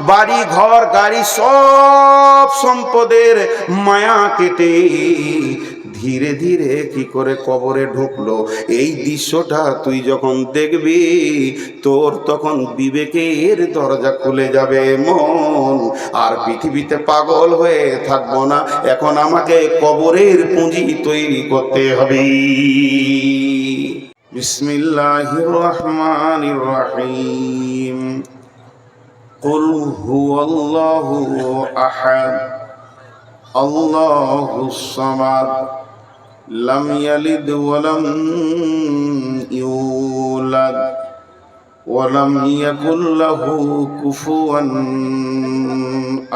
বাড়ি ঘর গাড়ি সব সম্পদের মায়া কেটে ধীরে ধীরে কি করে কবরে ঢুকলো, এই দৃশ্যটা তুই যখন দেখবি তোর তখন বিবেকের দরজা খুলে যাবে মন। আর পৃথিবীতে পাগল হয়ে থাকবো না, এখন আমাকে কবরের পুঁজি তৈরি করতে হবে। বিসমিল্লাহির রহমানির রহিম। কুল হুয়াল্লাহু আহাদ আল্লাহুস সামাদ লাম ইয়ালিদ ওয়া লাম ইউলাদ ওয়া লাম ইয়াকুল লাহু কুফুয়ান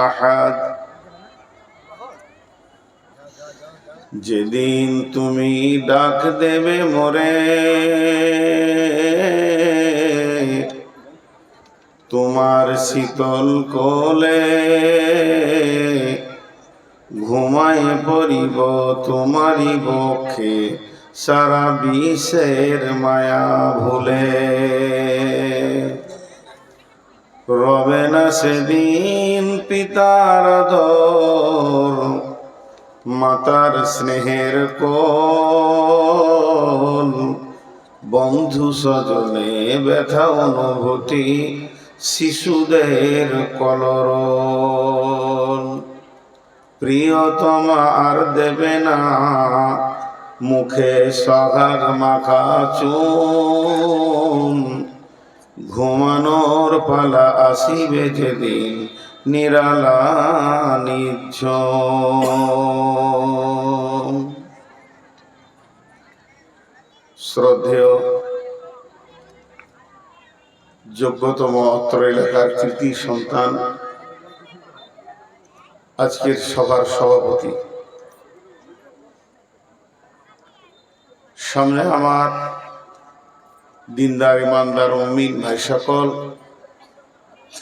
আহাদ। যেদিন তুমি ডাক দেবে মোরে, তোমার শীতল কোলে ঘুমায় পড়িব তোমারই বক্ষে সারা বিশ্বের মায়া ভুলে। রবে না সেদিন পিতার আদর, মাতার স্নেহের কোল, বন্ধু স্বজনে ব্যথা অনুভূতি, শিশুদের কলরল। প্রিয়তমা আর দেবে না মুখে সঘার মাখা চুম, ঘুমানোর পালা আসিবে যেদিন নিরালা নিঝুম। শ্রদ্ধেয় যোগ্যতম অত্র এলাকার কৃতি সন্তান, আজকের সভার সভাপতি, সামনে আমার দিনদার ইমানদার মুমিন ভাই সকল,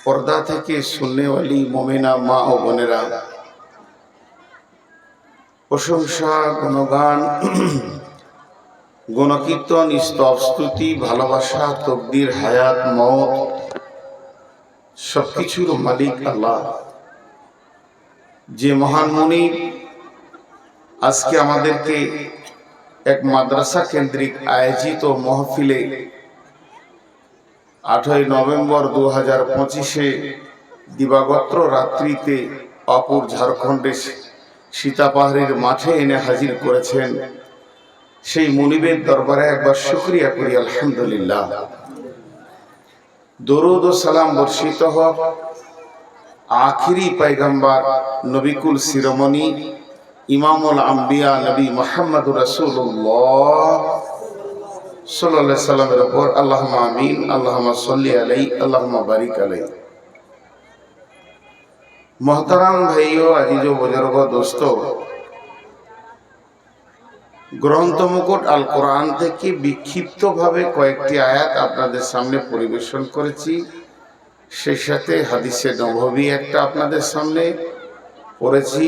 পর্দা থেকে শুননেওয়ালি মুমিনা মা ও বোনেরা, প্রশংসা গুণগান গুণকীর্তন স্তব স্তুতি ভালোবাসা তকদির হায়াত মওত সবকিছুর মালিক আল্লাহ, যে মহান মুনিব আজকে আমাদেরকে এক মাদ্রাসা কেন্দ্রিক আয়োজিত মহফিলে 8ই নভেম্বর 2025 দিবাগত রাত্রিতে অপুর ঝাড়খণ্ডের সীতাপাহাড়ের মাঠে এনে হাজির করেছেন, সেই মুনিবের দরবারে একবার শুকরিয়া করি আলহামদুলিল্লাহ। দরুদ ও সালাম বর্ষিত হোক আখিরি পয়গম্বর নবিকুল শিরোমণি ইমামুল আম্বিয়া নবী মুহাম্মদুর রাসূলুল্লাহ সাল্লাল্লাহু আলাইহি সাল্লামের উপর। আল্লাহুম্মা আমিন, আল্লাহুম্মা সাল্লি আলাইহি, আল্লাহুম্মা বারিক আলাইহি। মোহতারাম ভাইও, আজিজ ও বুজুর্গ, দোস্ত, গ্রন্থ মুকুট আল কোরআন থেকে বিক্ষিপ্তভাবে কয়েকটি আয়াত আপনাদের সামনে পরিবেশন করেছি, সেই সাথে হাদিসে নববী একটা আপনাদের সামনে পড়েছি।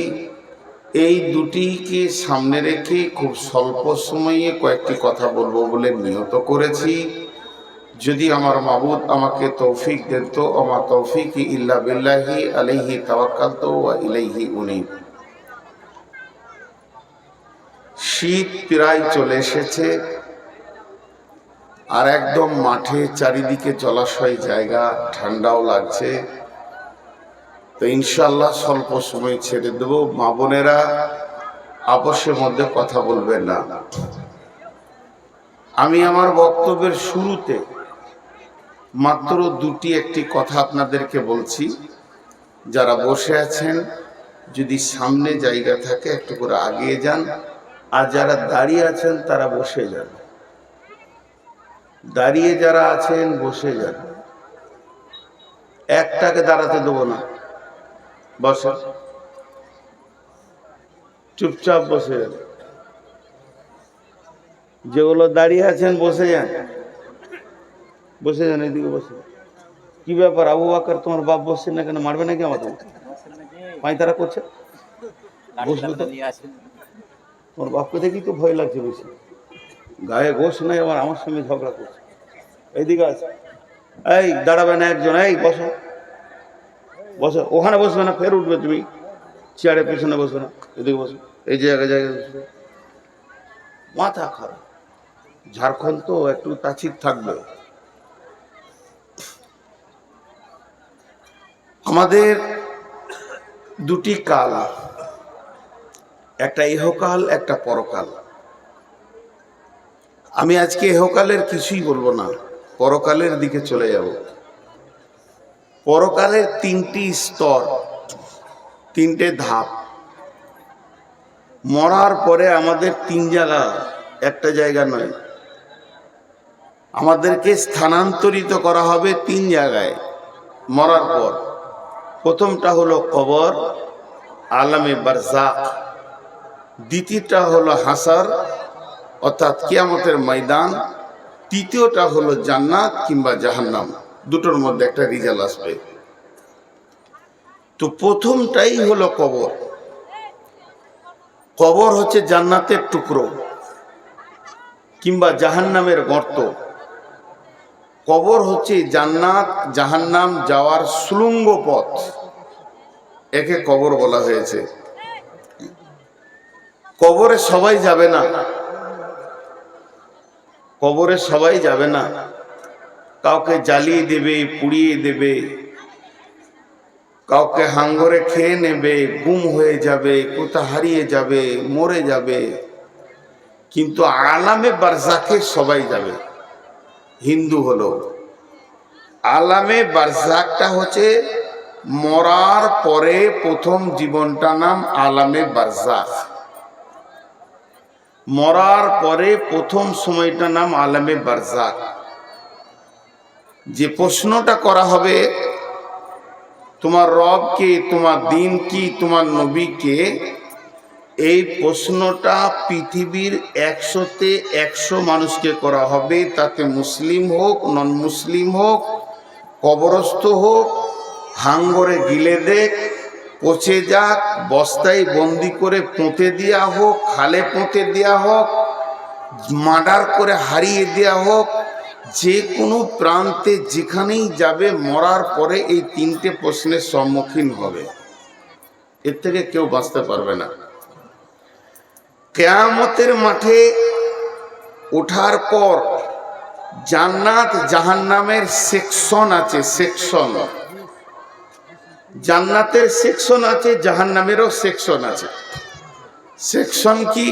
এই দুটিকে সামনে রেখে খুব স্বল্প সময়ে কয়েকটি কথা বলবো বলে নিয়ত করেছি। যদি আমার মাবুদ আমাকে তৌফিক দেন তো আমা তৌফিকি ইল্লা বিল্লাহি আলাইহি তাওয়াক্কালতু ওয়া ইলাইহি উনীব। শীত প্রায় চলে এসেছে, আর একদম মাঠে চারিদিকে জলাশয় জায়গা, ঠান্ডাও লাগছে। তো ইনশাআল্লাহ স্বল্প সময় ছেড়ে দেব। মা বোনেরা আপসের মধ্যে কথা বলবেন না। আমি আমার বক্তব্যের শুরুতে মাত্র একটি কথা আপনাদেরকে বলছি। যারা বসে আছেন যদি সামনে জায়গা থাকে একটু করে আগিয়ে যান, আর যারা দাঁড়িয়ে আছেন তারা বসে যান। দাঁড়িয়ে যারা আছেন বসে যান, একটাকে দাঁড়াতে দেবো না, বসে চুপচাপ বসে যান। যেগুলো দাঁড়িয়ে আছেন বসে যান, বসে যান, এদিকে বসে। কি ব্যাপার আবু বকর, তোমার বাপ বসছে না কেন? মারবে নাকি আমাকে? পাঁয়তারা করছে, বসবে তো। তোমার বাপকে দেখি তো ভয় লাগছে বেশি, গায়ে গোশ নাই, আবার আমার সঙ্গে ঝগড়া করছে। এইদিকে আছে, এই দাঁড়াবে না একজন, এই বসো। বসো, ওখানে বসবে না, ফের উঠবে, তুমি চেয়ারের পিছনে বসবে না, এদিকে বসো, এই জায়গায় বসবে। মাথা খারাপ। ঝাড়খণ্ড তো একটু তাছির থাকবে। আমাদের দুটি কাল, একটা ইহকাল, একটা পরকাল। আমি আজকে ইহকালের কিছুই বলবো না, পরকালের দিকে চলে যাব। পরকালের তিনটি স্তর, তিনটে ধাপ। মরার পরে আমাদের তিন জায়গা, একটা জায়গা নয়, আমাদেরকে স্থানান্তরিত করা হবে তিন জায়গায় মরার পর। প্রথমটা হলো কবর, আলামে বারজাক। দ্বিতীয়টা হলো হাসার অর্থাৎ কিয়ামতের ময়দান। তৃতীয়টা হলো জান্নাত কিংবা জাহান্নাম, দুটোর মধ্যে একটা রিজাল্ট আসবে। তো প্রথমটাই হলো কবর। কবর হচ্ছে জান্নাতের টুকরো কিংবা জাহান্নামের গর্ত। কবর হচ্ছে জান্নাত জাহান্নাম যাওয়ার সুড়ঙ্গ পথ, একে কবর বলা হয়েছে। কবরে সবাই যাবে না, কবরে সবাই যাবে না। কাউকে জ্বালিয়ে দেবে, পুড়িয়ে দেবে, কাউকে হাঙ্গরে খেয়ে নেবে, গুম হয়ে যাবে, কোথা হারিয়ে যাবে, মরে যাবে। কিন্তু আলামে বারজাকে সবাই যাবে। হিন্দু হলো, আলামে বারজাকটা হচ্ছে মরার পরে প্রথম জীবনটা, নাম আলামে বারজাক। মরার পরে প্রথম সময়টা নাম আলামে বারজাক। যে প্রশ্নটা করা হবে, তোমার রব কে, তোমার দিন কি, তোমার নবী কে, এই প্রশ্নটা পৃথিবীর 100-তে 100 মানুষকে করা হবে। তাতে মুসলিম হোক, নন মুসলিম হোক, কবরস্থ হোক, হাঙ্গরে গিলে দেখ, পচে যাক, বস্তায় বন্দি করে পুঁতে দেওয়া হোক, খালে পুঁতে দেওয়া হোক, মার্ডার করে হারিয়ে দেওয়া হোক, যে কোনো প্রান্তে যেখানেই যাবে, মরার পরে এই তিনটে প্রশ্নের সম্মুখীন হবে। এর থেকে কেউ বাঁচতে পারবে না। কিয়ামতের মাঠে ওঠার পর জান্নাত জাহান্নামের সেকশন আছে, সেকশন। জান্নাতের সেকশন আছে, জাহান্নামেরও সেকশন আছে। সেকশন কি?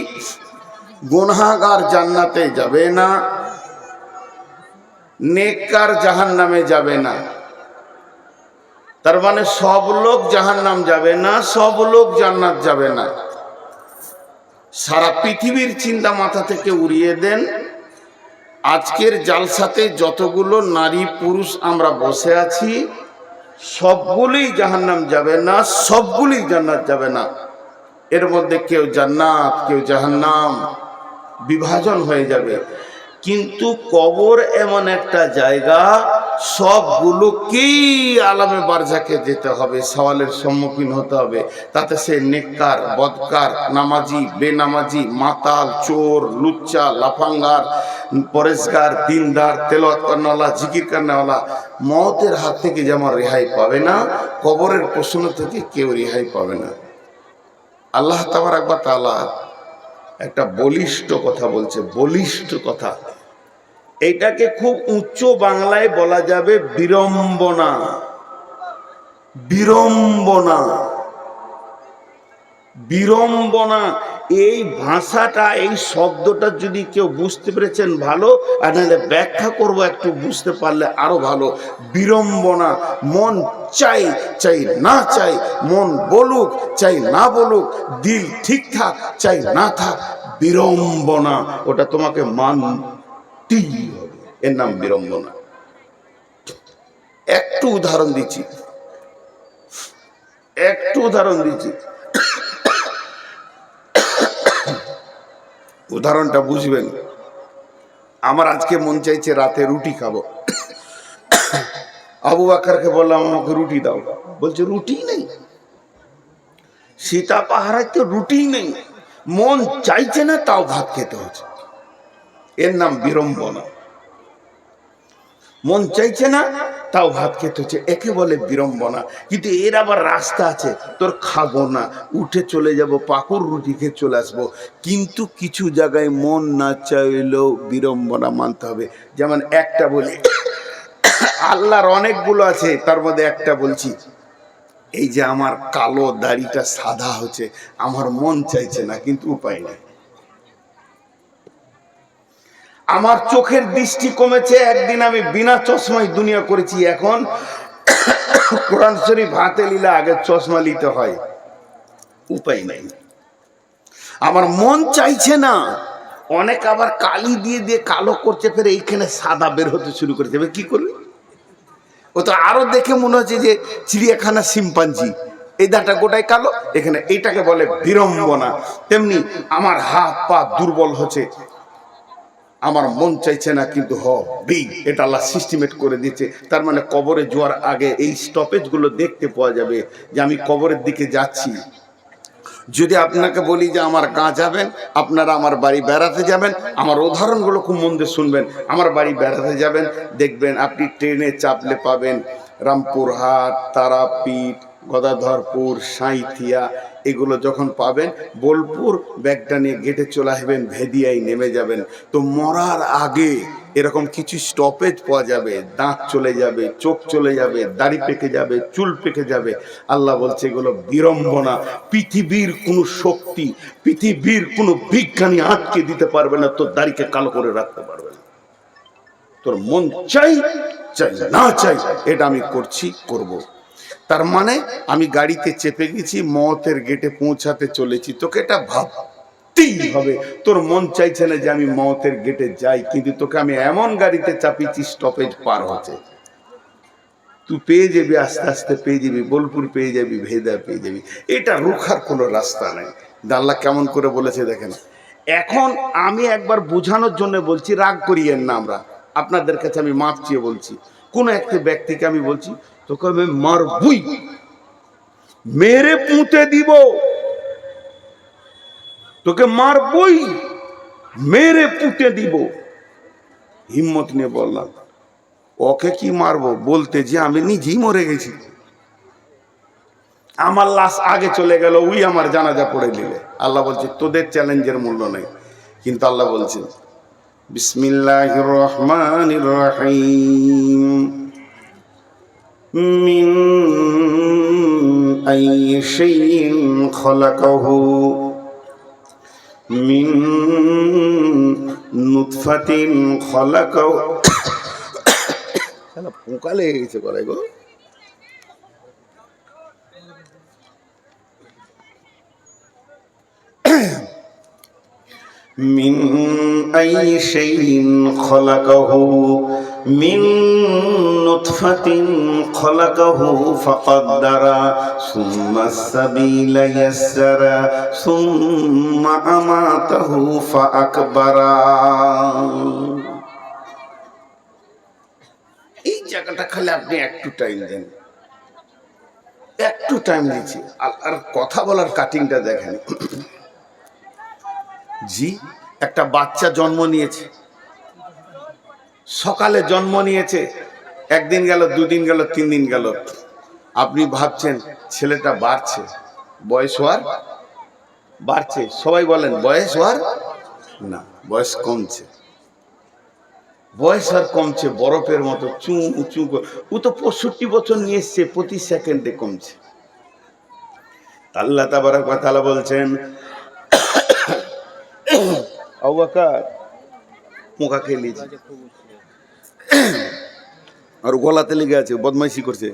গুনাহগার জান্নাতে যাবে না, নেককার জাহান্নামে যাবে না। তার মানে সব লোক জাহান্নাম যাবে না, সব লোক জান্নাত যাবে না। সারা পৃথিবীর চিন্তা মাথা থেকে উড়িয়ে দেন। আজকের জালসাতে যতগুলো নারী পুরুষ আমরা বসে আছি, সবগুলোই জাহান্নাম যাবে না, সবগুলোই জান্নাত যাবে না। এর মধ্যে কেউ জান্নাত, কেউ জাহান্নাম, বিভাজন হয়ে যাবে। কিন্তু কবর এমন একটা জায়গা, সবগুলোকেই আলামে বারজাকে যেতে হবে, সওয়ালের সম্মুখীন হতে হবে। তাতে সে নেককার, বদকার, নামাজি, বেনামাজি, মাতাল, চোর, লুচ্চা, লাফাঙ্গার, পরেশগার, দিনদার, তেলাওয়াত করনেওয়ালা, জিকির করনেওয়ালা, মওতের হাত থেকে যেমন রেহাই পাবে না, কবরের প্রশ্ন থেকে কেউ রেহাই পাবে না। আল্লাহ তাবারক ওয়া তাআলা একটা বলিষ্ঠ কথা বলছে, বলিষ্ঠ কথা। এইটাকে খুব উচ্চ বাংলায় বলা যাবে বিড়ম্বনা। বিড়ম্বনা, বিড়ম্বনা। এই ভাষাটা, এই শব্দটা যদি কেউ বুঝতে পেরেছেন ভালো, আর নাহলে ব্যাখ্যা করব একটু, বুঝতে পারলে আরো ভালো। বিড়ম্বনা, মন চাই চাই না চাই, মন বলুক চাই না বলুক, দিল ঠিক থাক চাই না থাক, বিড়ম্বনা, ওটা তোমাকে মানতেই হবে। এর নাম বিড়ম্বনা। একটু উদাহরণ দিচ্ছি, একটু উদাহরণ দিচ্ছি, উদাহরণটা বুঝবেন। আমার আজকে মন চাইছে রাতে রুটি খাবো। আবু বকরকে বললাম আমাকে রুটি দাও, বলছে রুটি নেই। সীতা পাহাড়ে তো রুটি নেই, মন চাইছে না তাও ভাত খেতে হচ্ছে। এর নাম বিড়ম্বনা। মন চাইছে না তাও ভাত খেতে হচ্ছে, একে বলে বিড়ম্বনা। কিন্তু এর আবার রাস্তা আছে, তোর খাবো না, উঠে চলে যাব, পাকুর রুটি খেয়ে চলে আসবো। কিন্তু কিছু জায়গায় মন না চাইলেও বিড়ম্বনা মানতে হবে। যেমন একটা বলি, আল্লাহর অনেকগুলো আছে, তার মধ্যে একটা বলছি, এই যে আমার কালো দাড়িটা সাদা হচ্ছে, আমার মন চাইছে না কিন্তু উপায় নেই। আমার চোখের দৃষ্টি কমেছে, একদিন আমি বিনা চশমায় দুনিয়া করেছি, এখন কোরআন শরীফ হাতে নিলে আগে চশমা নিতে হয়, উপায় নেই। আমার মন চাইছে না। অনেক আবার কালি দিয়ে দিয়ে কালো করছে, ফের এইখানে সাদা বের হতে শুরু করে দেবে, কি করবে? ও তো আরো দেখে মনে হচ্ছে যে চিড়িয়াখানা শিম্পাঞ্জি, এই দাঁটা গোটাই কালো, এখানে এটাকে বলে বিড়ম্বনা। তেমনি আমার হাত পা দুর্বল হচ্ছে, আমার মন চাইছে না কিন্তু হবে, এটা আল্লাহ সিস্টেমেট করে দিচ্ছে। তার মানে কবরে যাওয়ার আগে এই স্টপেজ গুলো দেখতে পাওয়া যাবে যে আমি কবরের দিকে যাচ্ছি। যদি আপনাকে বলি যে আমার গাঁ যাবেন, আপনারা আমার বাড়ি বেড়াতে যাবেন, আমার উদাহরণগুলো খুব মন দিয়ে শুনবেন। আমার বাড়ি বেড়াতে যাবেন, দেখবেন আপনি ট্রেনে চাপলে পাবেন রামপুরহাট, তারাপীঠ, গদাধরপুর, সাঁইথিয়া, এগুলো যখন পাবেন, বোলপুর ব্যাগটা নিয়ে গেটে চলে আসবেন, ভেদিয়ায় নেমে যাবেন। তো মরার আগে এরকম কিছু স্টপেজ পাওয়া যাবে, দাঁত চলে যাবে, চোখ চলে যাবে, দাড়ি পেকে যাবে, চুল পেকে যাবে। আল্লাহ বলছে এগুলো বিড়ম্বনা। পৃথিবীর কোনো শক্তি, পৃথিবীর কোনো বিজ্ঞানী আটকে দিতে পারবে না, তোর দাড়িকে কালো করে রাখতে পারবে না। তোর মন চাই চাই না চাই, এটা আমি করছি, করব। তার মানে আমি গাড়িতে চেপে গেছি, মওতের গেটে পৌঁছাতে চলেছি, তোকে এটা ভাবতেই হবে। তোর মন চাইছে না যে আমি মওতের গেটে যাই, কিন্তু তোকে আমি এমন গাড়িতে চাপিয়েছি স্টপেজ পার হচ্ছে, তুই পেয়ে যাবি, আস্তে আস্তে পেয়ে যাবি, বোলপুর পেয়ে যাবি, ভেদা পেয়ে যাবি। এটা রুখার কোনো রাস্তা নেই। আল্লাহ কেমন করে বলেছে দেখেন। এখন আমি একবার বোঝানোর জন্য বলছি, রাগ করিয়েন না, আমরা আপনাদের কাছে আমি মাপ চেয়ে বলছি। কোন একটা ব্যক্তিকে আমি বলছি, তোকে আমি মারবই, মেরে পুঁতে দিব, তোকে মারবই, মেরে পুঁতে দিব। হিম্মত নিয়ে বললাম, ওকে কি মারবো বলতে যে আমি নিজেই মরে গেছি, আমার লাশ আগে চলে গেল, ওই আমার জানাজা পড়ে নিলে। আল্লাহ বলছে তোদের চ্যালেঞ্জের মূল্য নেই। কিন্তু আল্লাহ বলছেন বিসমিল্লাহির রহমানির রহিম, মিন আইয়ি শাইইন খলাকাহু মিন নুতফাতিন খলাকাহু। শালা পোকা লেগে গেছে গলায় গো। মিন আইয়ি শাইইন খলাকাহু মিন নুতফাতিন খলাকাহু ফাকাদ্দারা সুম্মা সাবিলা ইয়াসসারা সুম্মা আমাতাহু ফাআকবারা। এই জায়গাটা খালি আপনি একটু টাইম দেন, একটু টাইম দিচ্ছি, আর কথা বলার কাটিংটা দেখেন। জি, একটা বাচ্চা জন্ম নিয়েছে, সকালে জন্ম নিয়েছে, একদিন গেল, দুদিন গেল, 3 দিন গেল, আপনি ভাবছেন ছেলেটা বাড়ছে, বয়স হওয়ার বাড়ছে, সবাই বলেন বয়স হওয়ার না, বয়স কমছে, বয়স আর কমছে, বরফের মতো চু চু। ও তো 65 বছর নিয়ে এসছে, প্রতি সেকেন্ডে কমছে। আল্লাহ তাবারক ওয়া তাআলা বলছেন, আবু বকর পোকা খেয়ে নিয়েছে আর গলাতে লেগে আছে, বদমাইশি করছে,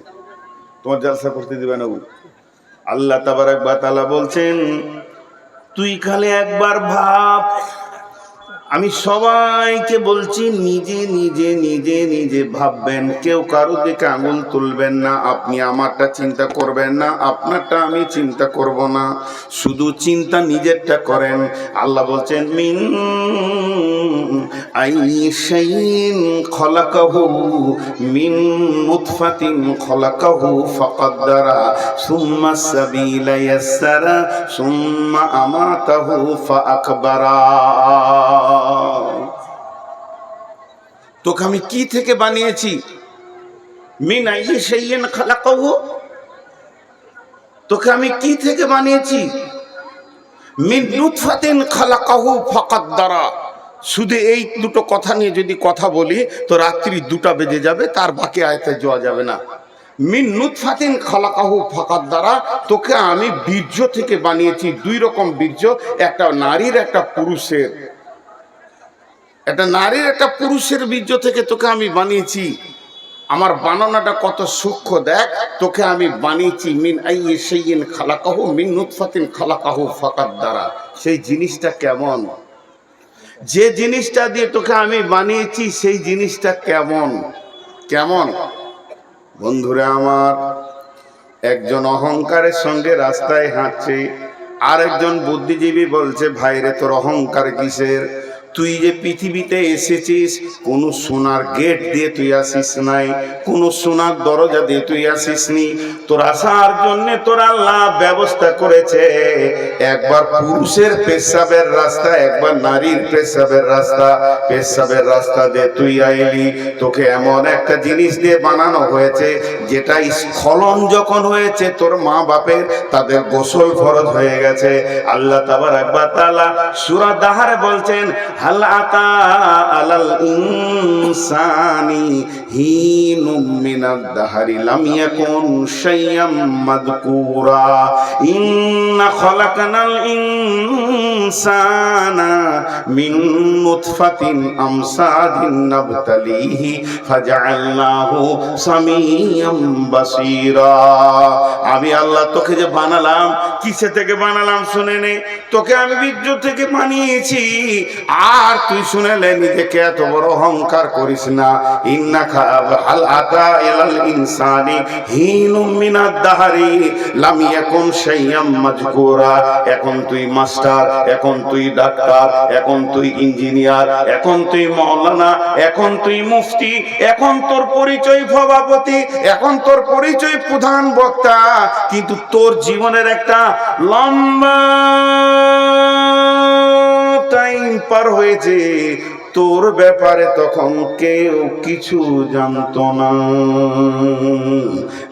তোমার জালসা করতে দিবে না। আল্লাহ তাবারক ওয়া তাআলা বলছেন, তুই খালি একবার ভাব, আমি সবাইকে বলছি নিজে নিজে নিজে নিজে ভাববেন, কেউ কারো দিকে আঙুল তুলবেন না, আপনি আমারটা চিন্তা করবেন না, আপনারটা আমি চিন্তা করব না, শুধু চিন্তা নিজেরটা করেন। আল্লাহ বলছেন মিন আইয়ি শাইইন খলাকাহু মিন নুতফাতিন খলাকাহু ফাকাদ্দারা সুম্মা সাবিলা ইয়াসসারা সুম্মা আমাতাহু ফাআকবারা। তোকে আমি কি থেকে বানিয়েছি? মিন আইয়ি শাইইন খালাকাহু, তোকে আমি কি থেকে বানিয়েছি? মিন নুতফাতিন খালাকাহু ফাকাদ্দারা। শুধু এই দুটো কথা নিয়ে যদি কথা বলি তো রাত্রি 2টা বেজে যাবে, তার বাকি আয়াতে যাওয়া যাবে না। মিন নুতফাতিন খালাকাহু ফাকাদ্দারা, তোকে আমি বীর্য থেকে বানিয়েছি। 2 রকম বীর্য, একটা নারীর একটা পুরুষের। একটা নারীর একটা পুরুষের বীর্য থেকে তোকে আমি বানিয়েছি। আমার বানানোটা কত সূক্ষ্ম দেখ, তোকে আমি বানিয়েছি মিন আইয়ি শাইইন খালাকাহু মিন নুতফাতিন খালাকাহু ফাকাদ্দারা। সেই জিনিসটা কেমন? যে জিনিসটা দিয়ে তোকে আমি বানিয়েছি সেই জিনিসটা কেমন? কেমন? বন্ধুরা আমার, একজন অহংকারের সঙ্গে রাস্তায় হাঁটছে, আরেকজন বুদ্ধিজীবী বলছে, ভাইরে তোর অহংকার কিসের? তুই যে পৃথিবীতে এসেছিস কোন সোনার গেট দিয়ে তুই আসিস নাই, কোন সোনার দরজা দিয়ে তুই আসিস নি। তোর আসার জন্য তোর আল্লাহ ব্যবস্থা করেছে, একবার পুরুষের পেশাবের রাস্তা, একবার নারীর পেশাবের রাস্তা। পেশাবের রাস্তা দিয়ে তুই আইলি, তোকে এমন একটা জিনিস দিয়ে বানানো হয়েছে যেটা স্খলন যখন হয়েছে তোর মা বাপের, তাদের গোসল ফরজ হয়ে গেছে। আল্লাহ তাবারাক ওয়া তাআলা সূরা দাহরে বলছেন, হাল আতা আলাল ইনসানি হিনুম মিনাদ দাহরি লাম ইয়াকুন শাইয়াম মাযকুরা ইন্না খালাকনাল ইনসানা মিন নুতফাতিন আমসাদিন নাবতালিহি ফাজআলনাহু সামিয়াম বাসীরা। আমি আল্লাহ তোকে যে বানালাম, কিসে থেকে বানালাম শুনে নে। তোকে আমি বীর্য থেকে বানিয়েছি। আর তুই শুনেলে নিজেকে এত বড় অহংকার করিস না। ইন্নাকা হাল আতা ইলাল ইনসানি হিনুম মিনাদ দাহরি লাম ইয়াকুন শাইয়াম মাযকুরা। এখন তুই মাস্টার, এখন তুই ডাক্তার, এখন তুই ইঞ্জিনিয়ার, এখন তুই মাওলানা, এখন তুই মুফতি, এখন তোর পরিচয় সভাপতি, এখন তোর পরিচয় প্রধান বক্তা, কিন্তু তোর জীবনের একটা লম্বা টাইম পার হয়েছে, তোর ব্যাপারে তখন কেউ কিছু জানতো না।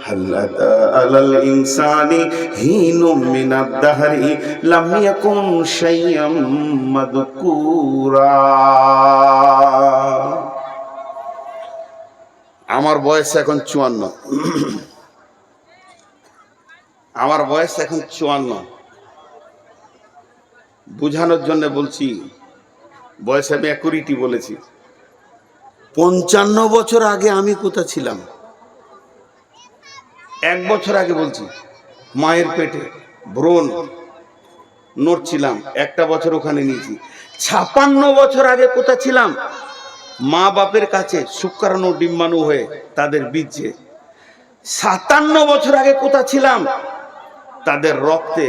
হাল্লাতা আলাল ইনসানি হিনুম মিনাদ দাহরি লাম ইয়াকুন শাইয়াম মাযকুরা। আমার বয়স এখন 54। আমার বয়স এখন 54। বুঝানোর জন্য বলছি, বয়স আমি অ্যাকুরেটি বলেছি। 55 বছর আগে আমি কোথায় ছিলাম? 1 বছর আগে বলছি, মায়ের পেটে ভ্রূণ নড়ছিলাম, 1টা বছর ওখানে নিয়েছি। 56 বছর আগে কোথায় ছিলাম? মা বাপের কাছে শুক্রাণু ডিম্বাণু হয়ে তাদের বীর্যে। 57 বছর আগে কোথায় ছিলাম? তাদের রক্তে।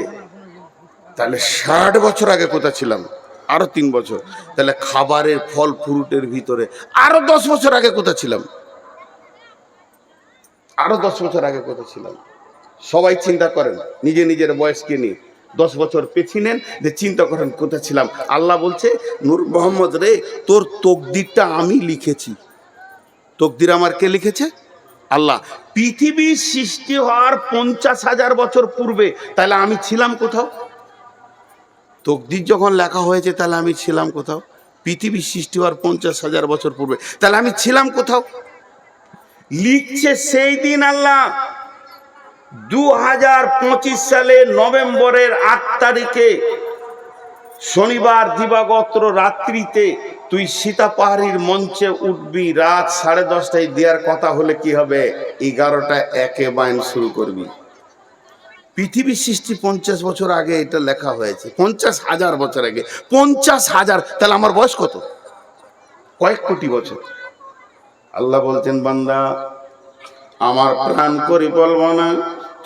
তাহলে 60 বছর আগে কোথায় ছিলাম? আরো 3 বছর। তাহলে খাবারের ফল ফ্রুটের ভিতরে আরো 10 বছর আগে কোথায় ছিলাম? আরো 10 বছর আগে কোথায় ছিলাম? সবাই চিন্তা করেন নিজে নিজের বয়সকে নিয়ে, 10 বছর পেছিয়ে নেন, যে চিন্তা করেন কোথায় ছিলাম। আল্লাহ বলছে, নূর মোহাম্মদ রে, তোর তকদিরটা আমি লিখেছি। তকদির আমার কে লিখেছে? আল্লাহ। পৃথিবীর সৃষ্টি হওয়ার 50,000 বছর পূর্বে তাহলে আমি ছিলাম কোথাও? তকদির যখন লেখা হয়েছে তাহলে আমি ছিলাম কোথাও? পৃথিবীর সৃষ্টি হওয়ার 50,000 বছর পূর্বে তাহলে আমি ছিলাম কোথাও? লিখছে সেই দিন আল্লাহ 2025 সালে নভেম্বরের 8 তারিখে শনিবার দিবাগত রাত্রিতে তুই সীতা পাহাড়ির মঞ্চে উঠবি। রাত 10:30টায় দেওয়ার কথা হলে কি হবে? 11টা 1 বাইন শুরু করবি। পৃথিবীর সৃষ্টি 50 বছর আগে এটা লেখা হয়েছে, 50,000 বছর আগে। 50,000, তাহলে আমার বয়স কত? কয়েক কোটি বছর। আল্লাহ বলছেন, বান্দা আমার প্রাণ করি বলবো না,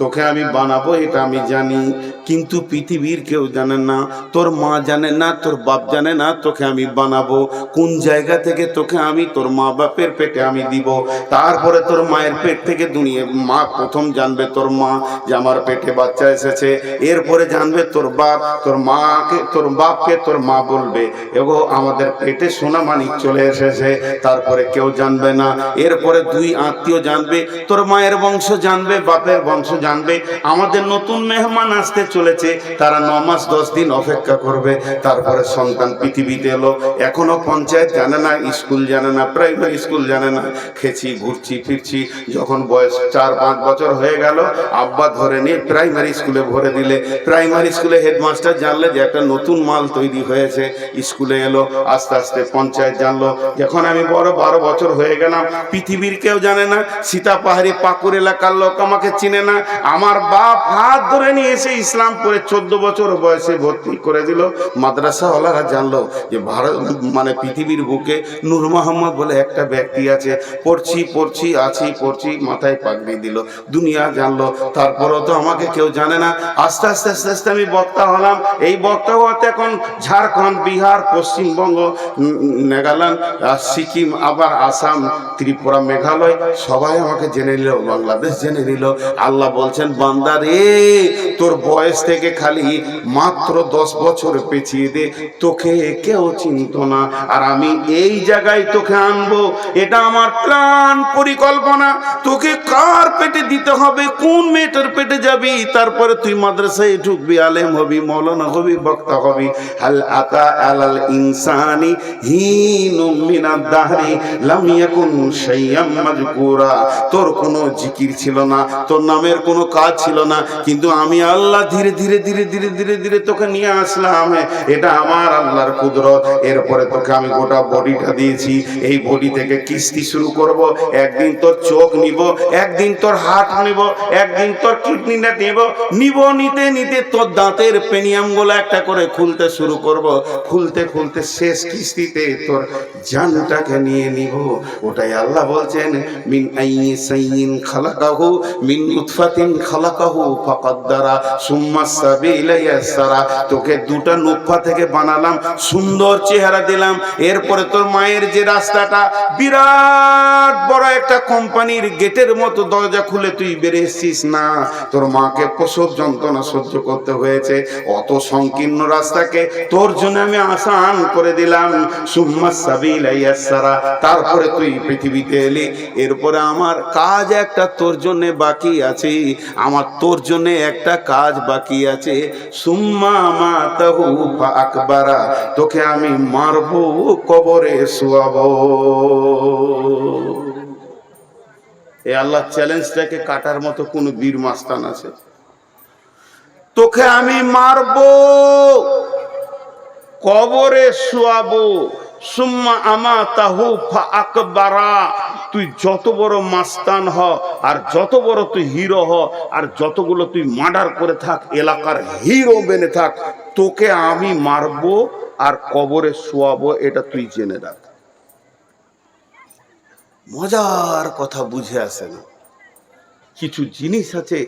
তোকে আমি বানাবো এটা আমি জানি, কিন্তু পৃথিবীর কেউ জানে না, তোর মা জানে না, তোর বাপ জানে না তোকে আমি বানাবো। কোন জায়গা থেকে তোকে আমি তোর মা বাপের পেটে আমি দিব, তারপরে তোর মায়ের পেট থেকে দুনিয়া মা প্রথম জানবে তোর মা যে আমার পেটে বাচ্চা এসেছে, এরপরে জানবে তোর বাপ, তোর মাকে তোর বাপকে তোর মা বলবে এগো আমাদের পেটে সোনা মানিক চলে এসেছে, তারপরে কেউ জানবে না। এরপরে দুই আত্মীয় জানবে, তোর মায়ের বংশ জানবে, বাপের বংশ জানবে, আমাদের নতুন মেহমান আসতে চলেছে, তারা 9 মাস 10 দিন অপেক্ষা করবে, তারপরে সন্তান পৃথিবীতে এলো। এখনো পঞ্চায়েত জানে না, স্কুল জানে না, প্রাইমারি স্কুল জানে না, খেছি ঘুরছি ফিরছি, যখন বয়স 4-5 বছর হয়ে গেল আব্বা ধরে নিয়ে প্রাইমারি স্কুলে ভরে দিলে, প্রাইমারি স্কুলে হেডমাস্টার জানলে যে একটা নতুন মাল তৈরি হয়েছে, স্কুলে এলো, আস্তে আস্তে পঞ্চায়েত জানলো। যখন আমি বড় 12 বছর হয়ে গেলাম, পৃথিবীর কেউ জানে না, সীতাপাহাড়ি পাকুর এলাকার লোক আমাকে চিনে না, আমার বাপ হাত ধরে নিয়ে এসে ইসলাম পড়ে 14 বছর বয়সে ভর্তি করে দিল। মাদ্রাসাওয়ালারা জানলো যে ভারত মানে পৃথিবীর বুকে নূর মোহাম্মদ বলে একটা ব্যক্তি আছে, পড়ছি পড়ছি, মাথায় পাগড়ি দিল, দুনিয়া জানলো। তারপরও তো আমাকে কেউ জানে না, আস্তে আস্তে আস্তে আস্তে আমি বক্তা হলাম। এই বক্তা হওয়াতে এখন ঝাড়খণ্ড, বিহার, পশ্চিমবঙ্গ, নাগাল্যান্ড, সিকিম, আবার আসাম, ত্রিপুরা, মেঘালয় সবাই আমাকে জেনে নিল, বাংলাদেশ জেনে নিল। আল্লাহ বলছেন বান্দা রে, তোর বয়স থেকে খালি মাত্র 10 বছর পেছিয়ে দে, তোকে কেউ চিনত না, আর আমি এই জায়গায় তোকে আনবো, এটা আমার প্ল্যান পরিকল্পনা। তোকে কার পেটে দিতে হবে, কোন মেয়েটার পেটে যাবি, তারপরে তুই মাদ্রাসায় ঢুকবি, আলেম হবি, মৌলানা হবি, বক্তা হবি। হাল আতা আলাল ইনসানি হিনুম মিনাদ দাহরি লাম ইয়াকুন শাইয়াম মাযকুরা। তোর কোনো জিকির ছিল না, তোর নামের কোনো কাজ ছিল না, কিন্তু আমি আল্লাহ ধীরে ধীরে ধীরে ধীরে ধীরে ধীরে তোকে নিয়ে আসলাম, এটা আমার আল্লাহর কুদরত। এরপরে তোকে আমি গোটা বডিটা দিয়েছি, এই বডি থেকে কিস্তি শুরু করব। একদিন তোর চোখ নিব, একদিন তোর হাত নিব, একদিন তোর কিডনিটা নিব, নিতে নিতে তোর দাঁতের পেনিয়ামগুলো একটা করে খুলতে শুরু করব। খুলতে খুলতে শেষ কিস্তিতে তোর জানটাকে নিয়ে নিব। ওটাই আল্লাহ বলছেন মিন আইয়ি সাইয়িন খালাকাহু মিন নুতফাতিন খালাকাহু ফাকাদ্দারা সুম্মা সাবিলা ইয়াসরা। তোকে দুটা নুতফা থেকে বানালাম, সুন্দর চেহারা দিলাম, এরপরে তোর মায়ের যে রাস্তাটা বিরাট বড় একটা কোম্পানির গেটের মতো দরজা খুলে তুই বেরিয়ে এসেছিস না, তোর মাকে প্রসব যন্ত্রণা সহ্য করতে হয়েছে, অত সংকীর্ণ রাস্তাকে তোর জন্য আমি আসান করে দিলাম। সুম্মা সাবিলা ইয়াসরা, তারপরে তুই পৃথিবীতে এলি। এরপরে আমার কাজ একটা তোর জন্য বাকি আছে, আমার তোর জন্য একটা কাজ বাকি আছে। সুম্মা মাতাহু ফাআকবারা, তোকে আমি মারবো, কবরে শুয়াবো। এই আল্লাহ চ্যালেঞ্জটাকে কাটার মতো কোন বীর মাস্তান আছে? তোকে আমি মারবো, কবরে শুয়াবো, সুম্মা আমাতাহু ফাআকবারা। তুই যত বড় মাস্তান হ, আর যত বড় তুই হিরো হ, আর যতগুলো তুই মার্ডার করে থাক, এলাকার হিরো বেনে থাক, তোকে আমি মারবো আর কবরে শোয়াবো, এটা তুই জেনে রাখ। মজার কথা বুঝে আসে না, কিছু জিনিস আছে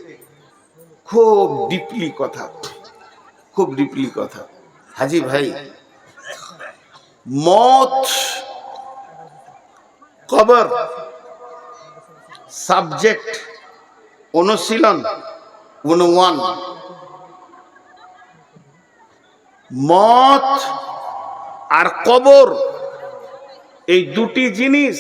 খুব ডিপলি কথা, খুব ডিপলি কথা। হাজি ভাই, মত, কবর, সাবজেক্ট, অনুশীলন 101। মত আর কবর, এই দুটি জিনিস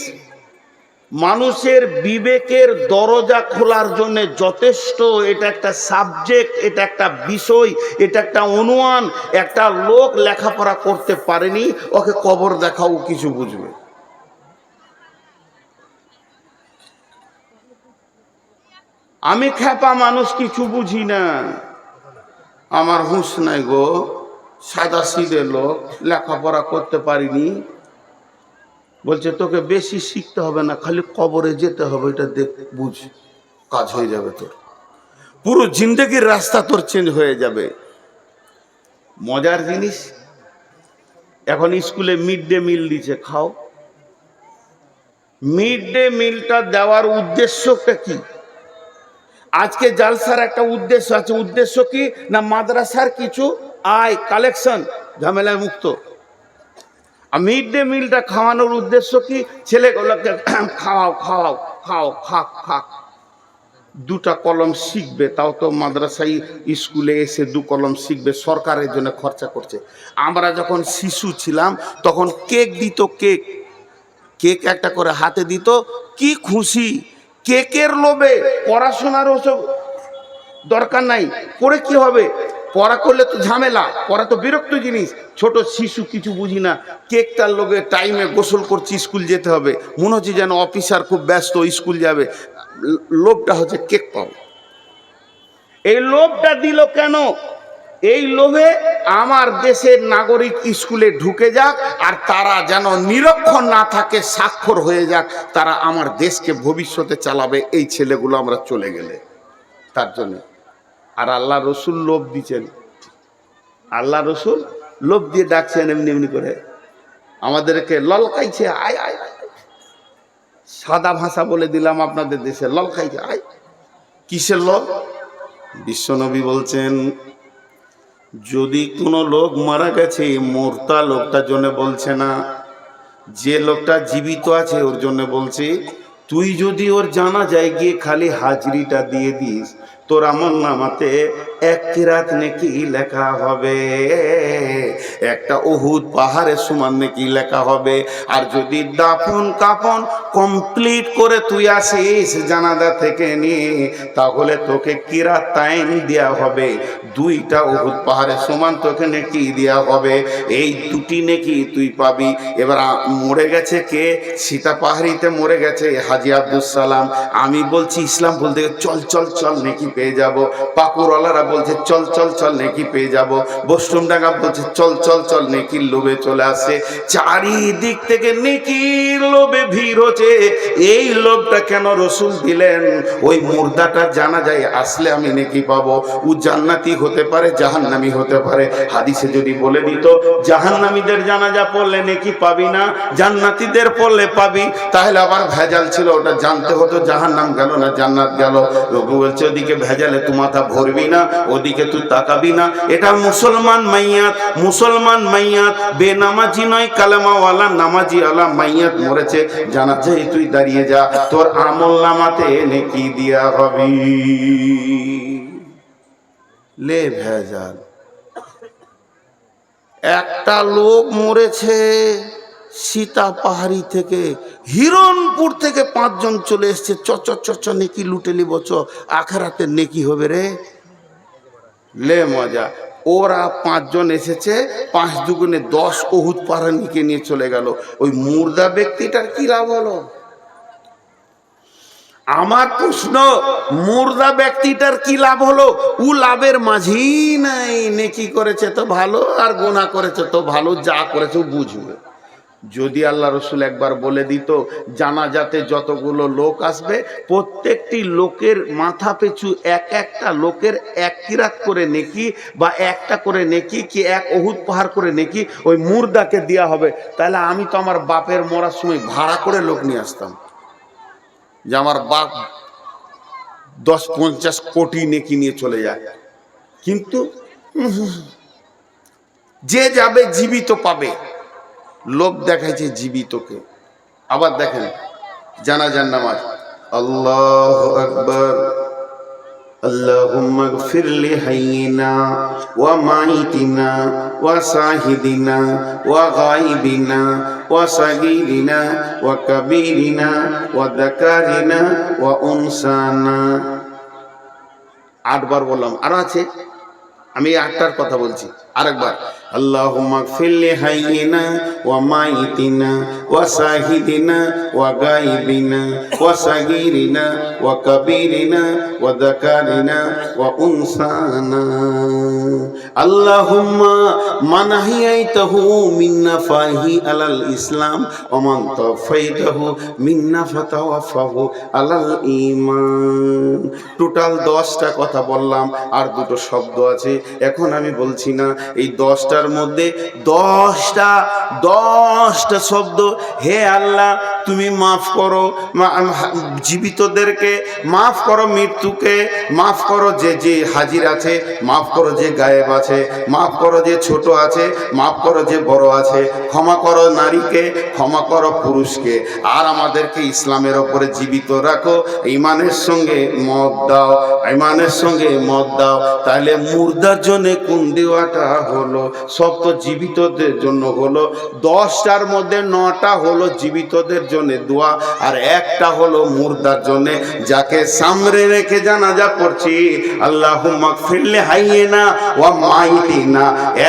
মানুষের বিবেকের দরজা খোলার জন্য যথেষ্ট। এটা একটা সাবজেক্ট, এটা একটা বিষয়, এটা একটা অনুমান। একটা লোক লেখাপড়া করতে পারেনি, ওকে কবর দেখাও কিছু বুঝবে। আমি খেপা মানুষ, কিছু বুঝি না, আমার হুঁশ নাই গো, সাদা সিধে লোক, লেখাপড়া করতে পারিনি। বলছে তোকে বেশি শিখতে হবে না, খালি কবরে যেতে হবে, এটা দেখ বুঝ, কাজ হয়ে যাবে তোর, পুরো জিন্দেগির রাস্তা তোর চেঞ্জ হয়ে যাবে। মজার জিনিস, এখন স্কুলে মিড ডে মিল দিচ্ছে, খাও। মিড ডে মিলটা দেওয়ার উদ্দেশ্যটা কি? আজকে জালসার একটা উদ্দেশ্য আছে। উদ্দেশ্য কি না, মাদ্রাসার কিছু আয় কালেকশন, ঝামেলা মুক্ত। আর মিড ডে মিলটা খাওয়ানোর উদ্দেশ্য কি, ছেলেগুলোকে খাওয়াও খাওয়াও খাও খাক খাক। দুটা কলম শিখবে, তাও তো মাদ্রাসায় স্কুলে এসে দু কলম শিখবে, সরকারের জন্য খরচা করছে। আমরা যখন শিশু ছিলাম তখন কেক দিত, কেক কেক একটা করে হাতে দিত, কি খুশি। কেকের লোভে পড়াশোনার ওসব দরকার নাই, পড়ে কি হবে, পড়া করলে তো ঝামেলা, পড়া তো বিরক্ত জিনিস। ছোট শিশু কিছু বুঝি না, কেকটার লোভে টাইমে গোসল করছি, স্কুল যেতে হবে, মনে হচ্ছে যেন অফিসার খুব ব্যস্ত, স্কুল যাবে। লোভটা হচ্ছে কেক পাবো। এই লোভটা দিল কেন? এই লোভে আমার দেশের নাগরিক স্কুলে ঢুকে যাক, আর তারা যেন নিরক্ষর না থাকে, স্বাক্ষর হয়ে যাক, তারা আমার দেশকে ভবিষ্যতে চালাবে এই ছেলেগুলো আমরা চলে গেলে, তার জন্য। আর আল্লাহ রসুল লোভ দিচ্ছেন, আল্লাহ রসুল লোভ দিয়ে ডাকছেন এমনি এমনি করে, আমাদেরকে ললকাইছে, আয় আয়। সাদা ভাষা বলে দিলাম আপনাদের দেশে, ললকাইছে, আয়। কিসের লোভ? বিশ্বনবী বলছেন, যদি কোনো লোক মারা গেছে, মরতা লোকটার জন্য বলছে না, যে লোকটা জীবিত আছে ওর জন্য বলছে। তুই যদি ওর জানা যায় গিয়ে খালি হাজরিটা দিয়ে দিস, তোর আমল নামাতে এক কিরাত নেকি লেখা হবে, একটা উহুদ পাহাড়ের সমান নেকি লেখা হবে। আর যদি দাফন কাফন কমপ্লিট করে তুই আসিস জানাজা থেকে নিয়ে, তাহলে তোকে কিরাত তাইন দেওয়া হবে, দুইটা উহুদ পাহাড়ের সমান তোকে নেকি দেওয়া হবে। এই দুটি নেকি তুই পাবি। এবার মরে গেছে কে? সীতা পাহাড়িতে মরে গেছে হাজী আব্দুল সালাম। আমি বলছি ইসলাম বলতে চল চল চল নেকি পেয়ে যাব। পাকুরওয়ালারা বলছে চল চল চল নেকি পেয়ে যাব। বৈষ্ণবডাঙ্গা বলছে চল চল চল নেকির লোভে চলে আসে। চারিদিক থেকে নেকির লোভে ভিড় হচ্ছে। এই লোভটা কেন রসুল দিলেন? ওই মুর্দাটা জানা যায় আসলে আমি নেকি পাবো। ও জান্নাতি হতে পারে, জাহান্নামি হতে পারে। হাদিসে যদি বলে দিত জাহান্নামীদের জানাজা পড়লে নেকি পাবি না, জান্নাতীদের পড়লে পাবি, তাহলে আবার ভেজাল ছিল, ওটা জানতে হতো জাহান্নাম গেল না জান্নাত গেল। রঘু বলছে ওদিকে ভেজালে তুই মাথা ভরবি না, ওদিকে তুই তাকাবি না। এটা মুসলমান মাইয়াত, মুসলমান মাইয়াত, বেনামাজি নয়, কালেমাওয়ালা নামাজি আলা মাইয়াত মরেছে, জানাজায় তুই দাঁড়িয়ে যা, তোর আমল নামাতে নেকি দিয়া হবি। লে ভেজাল। একটা লোক মরেছে সীতা পাহাড়ি থেকে, হিরণপুর থেকে 5 জন চলে এসছে, চ নেকি লুটে নিব, আখেরাতে নেকি হবে রে। লে মজা। ওরা 5 জন এসেছে, 5 দুগুণে 10 উহুদ পাহাড়িকে নিয়ে চলে গেল। ওই মুর্দা ব্যক্তিটার কি লাভ হলো? আমার প্রশ্ন, মুর্দা ব্যক্তিটার কি লাভ হলো? ও লাভের মাঝি নাই। নেকি করেছে তো ভালো, আর গুনাহ করেছে তো ভালো, যা করেছে বুঝবে। যদি আল্লাহ রসুল একবার বলে দিত জানাজাতে যতগুলো লোক আসবে, প্রত্যেকটি লোকের মাথা পিছু একটা লোকের 1 কিরাত করে নেকি, বা একটা করে নেকি কি 1 উহুদ পাহাড় করে নেকি ওই মুর্দাকে দেওয়া হবে, তাহলে আমি তো আমার বাপের মরার সময় ভাড়া করে লোক নিয়ে আসতাম, যে আমার বাপ 10-50 কোটি নেকি নিয়ে চলে যায়। কিন্তু যে যাবে জীবিত পাবে, লোক দেখাইছে জীবিতকে। আবার দেখেন জানাজার নামাজ, আল্লাহু আকবার, আল্লাহুম্মা গফির লি হাইয়িনা ওয়া মাইতিনা ওয়া শাহিদিনা ওয়া গায়িবিনা ওয়া সাগীরিনা ওয়া কাবীরিনা ওয়া যাকারিনা ওয়া উনসানা। 8 বার বললাম, আর আছে, আমি 8টার কথা বলছি আরেকবার। আল্লাহুম্মা গফির লি হাইয়িনা ওয়া মাইতিনা ওয়া শাহিদিনা ওয়া গায়িবিনা ওয়া সাগীরিনা ওয়া কাবীরিনা ওয়া যাকারিনা ওয়া উনসানা। আল্লাহুম্মা মান আহইয়াইতাহু মিন্না ফাহি আলাল ইসলাম ওয়া মান তাওফাইতাহু মিন্না ফাতাওয়াফাহু আলাল ঈমান। টোটাল 10টা কথা বললাম, আর দুটো শব্দ আছে। এখন আমি বলছি না, এই 10টার মধ্যে 10টা শব্দ, হে আল্লাহ তুমি মাফ করো জীবিতদেরকে, মাফ করো মৃত্যুকে, মাফ করো যে যে হাজির আছে, মাফ করো যে গায়েব আছে, মাফ করো যে ছোট আছে, মাফ করো যে বড় আছে, ক্ষমা করো নারীকে, ক্ষমা করো পুরুষকে, আর আমাদেরকে ইসলামের ওপরে জীবিত রাখো, ইমানের সঙ্গে মত দাও, ইমানের সঙ্গে মত দাও। তাহলে মুর্দার জন্য কোন দেওয়াটা হলো? সব তো জীবিতদের জন্য হলো। 10টার মধ্যে 9টা হলো জীবিতদের জন্য দোয়া, আর একটা হলো মুর্দার জন্য, যাকে সামনে রেখে জানাজা পড়ছি। আল্লাহুম্মা গফিরলি হাইয়িনা ওয়া মাইতিনা,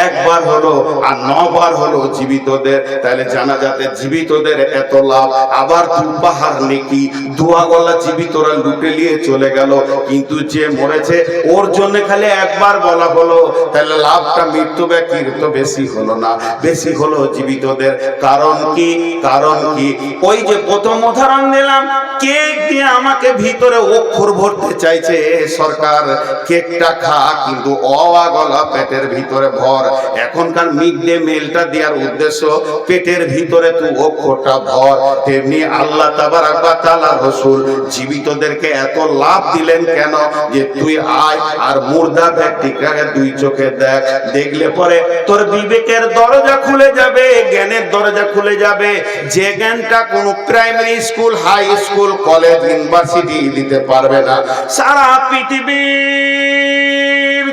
একবার হলো, আর 9বার হলো জীবিতদের। তাহলে জানাজাতে জীবিতদের এত লাভ, আবার দুপাহাড় নেকি, দোয়া গলা জীবিতরা লুটে নিয়ে চলে গেল, কিন্তু যে মরেছে ওর জন্য খালি একবার বলা হলো। তাহলে লাভটা মৃত্যু ব্যক্তির তো বেশি হলো না, বেশি হলো জীবিতদের। কারণ কি? কারণ কি? ওই যে প্রথম উদাহরণ দিলাম, কেক দিয়ে আমাকে ভিতরে অক্ষর ভরতে চাইছে সরকার, কেকটা খা কিন্তু অওয়া গলা পেটের ভিতরে ভর। এখনকার মিড ডে মিলটা দেওয়ার উদ্দেশ্য পেটের ভিতরে তুই অক্ষরটা ভর। তেমনি আল্লাহ তাবারক ওয়া তাআলা রাসূল জীবিতদেরকে এত লাভ দিলেন কেন? যে তুই আয় আর মুর্দা ব্যক্তিকে দুই চোখে দেখ, দেখলে পরে তোর বিবেকের দরজা খুলে যাবে, জ্ঞানের দরজা খুলে যাবে, যে জ্ঞানটা কোনো primary school, high school, college, university দিতে পারবে না। সারা পৃথিবীর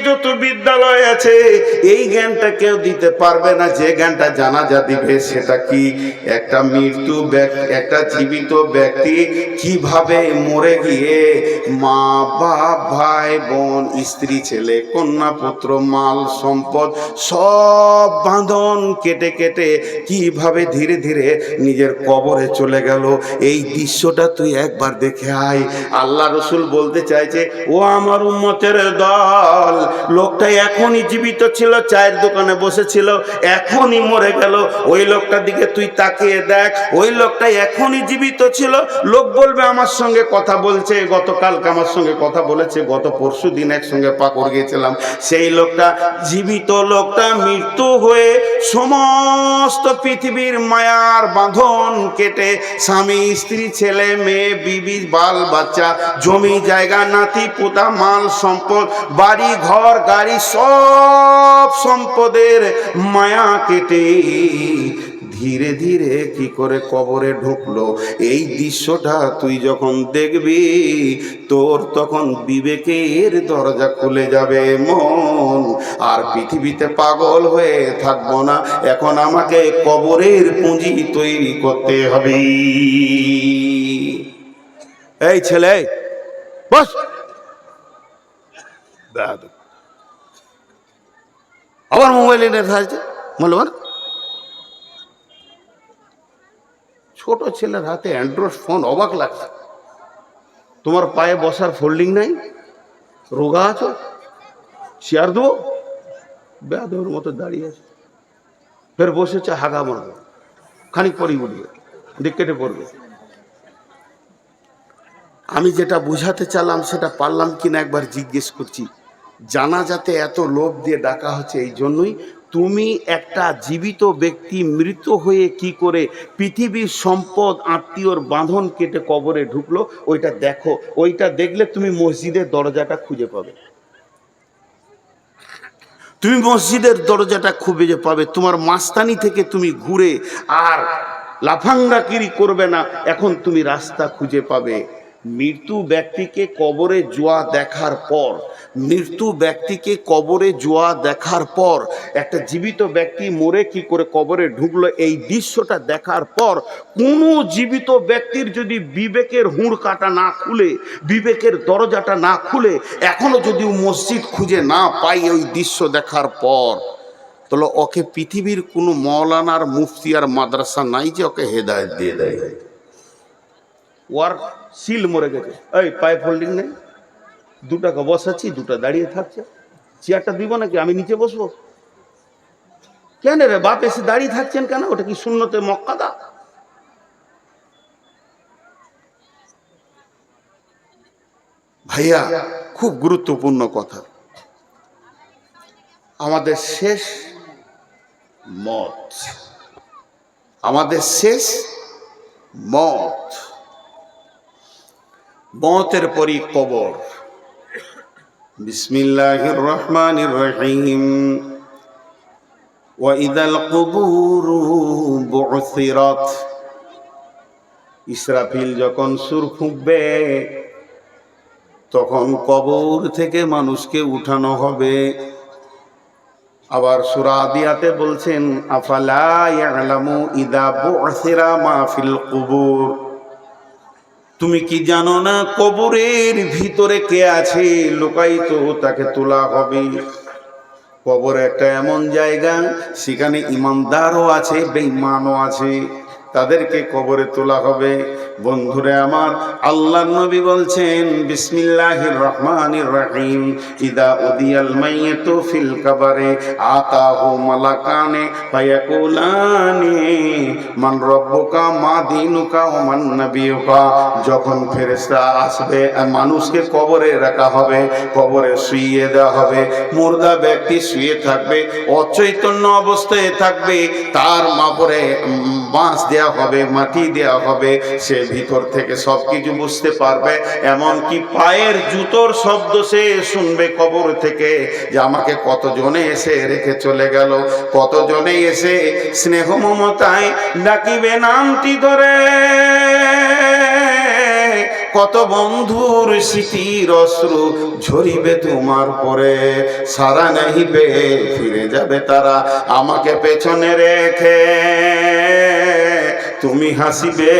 যত বিদ্যালয় আছে এই জ্ঞানটা কেউ দিতে পারবে না। যে জ্ঞানটা জানাজা দিবে সেটা কি? একটা মৃত্যু ব্যক্তি, একটা জীবিত ব্যক্তি কিভাবে মরে গিয়ে মা বাপ, ভাই বোন, স্ত্রী, ছেলে, কন্যা, পুত্র, মাল সম্পদ সব বাঁধন কেটে কেটে কিভাবে ধীরে ধীরে নিজের কবরে চলে গেল, এই দৃশ্যটা তুই একবার দেখে আয়। আল্লাহ রসুল বলতে চাইছে, ও আমার উম্মতের দল, লোকটা এখনই জীবিত ছিল, চায়ের দোকানে বসেছিল, এখনই মরে গেল। ওই লোকটার দিকে তুই তাকিয়ে দেখ, ওই লোকটা এখনই জীবিত ছিল। লোক বলবে আমার সঙ্গে কথা বলছে, গতকালকে আমার সঙ্গে কথা বলেছে, গত পরশু দিন একসঙ্গে পাকড় গিয়েছিলাম। সেই লোকটা জীবিত, লোকটা মৃত্যু হয়ে সমস্ত পৃথিবীর মায়ার বাঁধন কেটে স্বামী, স্ত্রী, ছেলে, মেয়ে, বিবি, বাল বাচ্চা, জমি জায়গা, নাতি পোতা, মাল সম্পদ, বাড়ি ঘর গাড়ি, সব সম্পদের মায়া কেটে ধীরে ধীরে কি করে কবরে ঢুকলো। এই দৃশ্যটা তুই যখন দেখবি, তোর তখন বিবেকের দরজা খুলে যাবে মন, আর পৃথিবীতে পাগল হয়ে থাকবো না। এখন আমাকে কবরের পুঁজি তৈরি করতে হবে। এই ছেলে বস, আবার মোবাইল এনে থাকছে, বলবার ছোট ছেলের হাতে অ্যান্ড্রয়েড ফোন, অবাক লাগছে। তোমার পায়ে বসার ফোল্ডিং নাই, রোগা আছো, চেয়ার দেবো, বেয়াদবের মতো দাঁড়িয়ে আছে, ফের বসেছে হাগা মারবে, খানিক পরই উঠবে, দিক কেটে পড়বে। আমি যেটা বুঝাতে চাইলাম সেটা পারলাম কিনা একবার জিজ্ঞেস করছি। জানাজাতে এত লোভ দিয়ে ডাকা হচ্ছে এই জন্যই, তুমি একটা জীবিত ব্যক্তি মৃত হয়ে কি করে পৃথিবীর সম্পদ, আত্মীয়র বাঁধন কেটে কবরে ঢুকলো, ওইটা দেখো। ওইটা দেখলে তুমি মসজিদের দরজাটা খুঁজে পাবে, তুমি মসজিদের দরজাটা খুঁজে পাবে। তোমার মাস্তানি থেকে তুমি ঘুরে আর লাফাঙ্গাকিরি করবে না, এখন তুমি রাস্তা খুঁজে পাবে। মৃত্যু ব্যক্তিকে কবরে জোয়া দেখার পর, মৃত্যু ব্যক্তিকে কবরে জোয়া দেখার পর, একটা জীবিত ব্যক্তি মরে কি করে কবরে ঢুকলো, এই দৃশ্যটা দেখার পর কোনো জীবিত ব্যক্তির যদি বিবেকের হুঁড় কাটা না খুলে, বিবেকের দরজাটা না খুলে, এখনো যদি মসজিদ খুঁজে না পাই ওই দৃশ্য দেখার পর, তাহলে ওকে পৃথিবীর কোনো মৌলানার, মুফতি আর মাদ্রাসা নাই যে ওকে হেদায়েত দিয়ে দেয়। ওর সিল মরে গেছে, এই পায়ে ফোল্ডিং নেই, দুটাকে বসাচ্ছি, দুটা দাঁড়িয়ে থাকছে, চেয়ারটা দিব নাকি, আমি নিচে বসবো কেন রে বাপ, এসে দাঁড়িয়ে থাকছেন কেন? ওটা কি সুন্নতে মক্কাদা? ভাইয়া খুব গুরুত্বপূর্ণ কথা। আমাদের শেষ মত, আমাদের শেষ মত, মতের পরই কবর। বিসমিল্লাহির রহমানির রহিম। ওয়া ইযাল কুবুরু বু'থিরাত। ইসরাফিল যখন সুর ফুঁকবে তখন কবর থেকে মানুষকে উঠানো হবে। আবার সূরা আদিয়াতে বলছেন, আফালা ইয়ালামু ইযা বু'থিরা মা ফিল কুবুর। তুমি কি জানো না কবরের ভিতরে কে আছে লুকায়িত, তাকে তোলা হবে। কবর একটা এমন জায়গা, সেখানে ইমানদারও আছে, বেঈমানও আছে, তাদেরকে কবরে তোলা হবে। বন্ধুরে আমার, আল্লাহর নবী বলছেন বিসমিল্লাহির রহমানির রহিম, ইদা উদিয়াল মাইয়িতু ফিল কবরে আতাহু মালাকানে ফায়াকুলানি মান রাব্বুকা মা দীনুকা ওয়া মান নাবিয়ুকা। যখন ফেরেশতা আসবে মানুষকে কবরে রাখা হবে, কবরে শুইয়ে দেওয়া হবে। মুর্দা ব্যক্তি শুয়ে থাকবে, অচৈতন্য অবস্থায় থাকবে, তার মাপরে বাঁশ দেওয়া হবে, মাটি দেওয়া হবে, সে ভিতর থেকে সবকিছু বুঝতে পারবে। এমনকি পায়ের জুতোর শব্দ সে শুনবে কবর থেকে, যে আমাকে কতজনে এসে রেখে চলে গেল, কতজনে এসে স্নেহ মমতায় ডাকিবে নামটি ধরে, কত বন্ধুর স্মৃতির অশ্রু ঝরিবে তোমার পরে। সারা নাহিবে ফিরে যাবে তারা আমাকে পেছনে রেখে, তুমি হাসিবে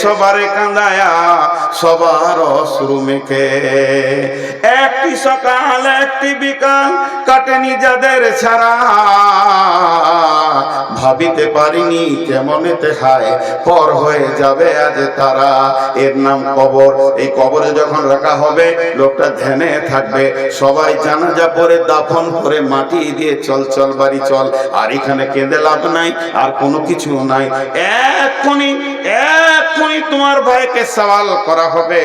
সবার কাঁদায়া সবার অশ্রু মেখে। একটি সকাল একটি বিকাল কাটেনি যাদের ছাড়া, ভাবিতে পারিনি কেমনেতে হায় পর হয়ে যাবে আজ তারা। এর নাম কবর। এই কবরে যখন রাখা হবে লোকটা ধ্যানে থাকবে, সবাই জানাজা পড়ে দাফন করে মাটি দিয়ে চল চল বাড়ি চল, আর এখানে কেঁদে লাভ নাই, আর কোনো কিছু নাই। এক্ষুনি তোমার ভাইকে সওয়াল করা হবে।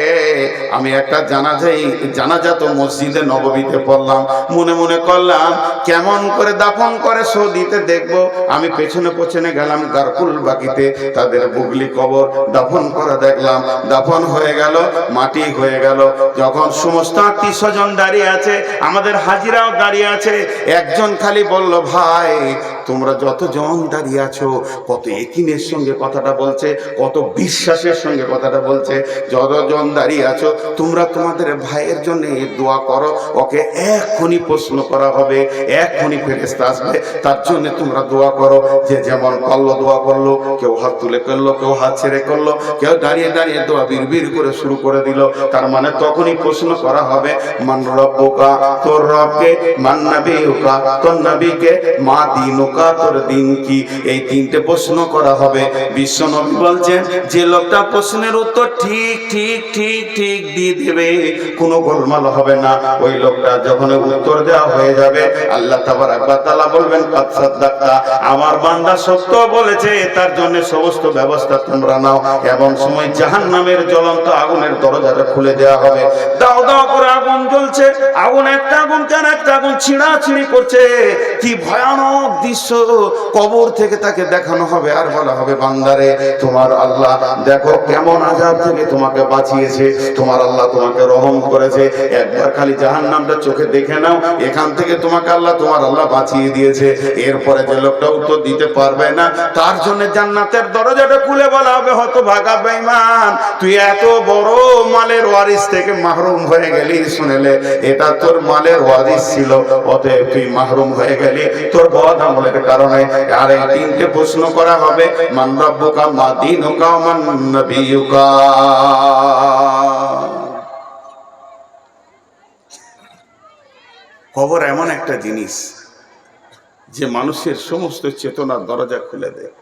আমি একটা জানাজা তো মসজিদে নববীতে পড়লাম, মনে মনে করলাম কেমন করে দাফন করে সৌদিতে দেখবো। আমি পেছনে পেছনে গেলাম গারকুল বাকিতে, তাদের বুগলি কবর দাফন করা দেখলাম। দাফন হয়ে গেল, মাটি হয়ে গেল। যখন সমস্ত আত্মীয় স্বজন দাঁড়িয়ে আছে, আমাদের হাজিরাও দাঁড়িয়ে আছে, একজন খালি বলল, ভাই তোমরা যতজন দাঁড়িয়ে আছো কত একিনের সঙ্গে কথাটা বলছে, কত বিশ্বাসের সঙ্গে কথাটা বলছে। যতজন দাঁড়িয়ে আছো তোমরা তোমাদের ভাইয়ের জন্য দোয়া করো, ওকে এক্ষুনি প্রশ্ন করা হবে, এক্ষুনি ফেরেশতা আসবে, তার জন্য তোমরা দোয়া করো। যে যেমন করলো দোয়া করলো, কেউ হাত তুলে করলো, কেউ হাত ছেড়ে করলো, কেউ দাঁড়িয়ে দাঁড়িয়ে দোয়া বিড়বিড় করে শুরু করে দিল। তার মানে তখনই প্রশ্ন করা হবে, মান রব্বুকা, তোর রবকে, মান নাবিয়ুকা, তোর নবীকে, মা দীনুকা, তোর দিন কি। এই তিনটে প্রশ্ন করা হবে। বিশ্ব নবী বলছেন, যে লোকটা প্রশ্নের উত্তর ঠিক ঠিক ঠিক ঠিক দিয়ে দেবে, কোনো গোলমাল হবে না, ওই লোকটা যখন উত্তর দেওয়া হয়ে যাবে আল্লাহ তাবারক ওয়া তাআলা বলবেন, কাদ সাদ্দাকতা, আমার বান্দা সত্য বলেছে, তার জন্য সমস্ত ব্যবস্থা তোমরা নাও। এমন সময় জাহান্নামের জ্বলন্ত আগুনের দরজাটা খুলে দেওয়া হবে। দাও দাও করে আগুন জ্বলছে, আগুন একটা আগুন কেন একটা আগুন ছিঁড়াছিঁড়ি করছে। কি ভয়ানক দৃশ্য কবর থেকে তাকে দেখানো হবে, আর বলা হবে, বান্দারে তোমার আল্লাহ দেখো কেমন আযাব থেকে তোমাকে বাঁচিয়েছে, তোমার আল্লাহ তোমাকে রহম করেছে, একবার খালি জাহান্নামটা চোখে দেখে নাও, এখান থেকে তোমাকে তোমার আল্লাহ বাঁচিয়ে দিয়েছে। এরপরে যে লোকটা উত্তর দিতে পারবে না, তার জন্য জান্নাতের দরজাটা খুলে বলা হবে, হতভাগা বেঈমান, তুই এত বড় মালের ওয়ারিস থেকে মাহরুম হয়ে গেলি, শুনেলে এটা তোর মালের ওয়ারিস ছিল, অতএব তুই মাহরুম হয়ে গেলি তোর বদ আমলের কারণে। আর এই তিনটে প্রশ্ন করা হবে, মান রাব্বুকা, মা দীনুকা, মান নাবিয়ুকা। কবর এমন একটা জিনিস যে মানুষের সমস্ত চেতনার দরজা খুলে দেয়।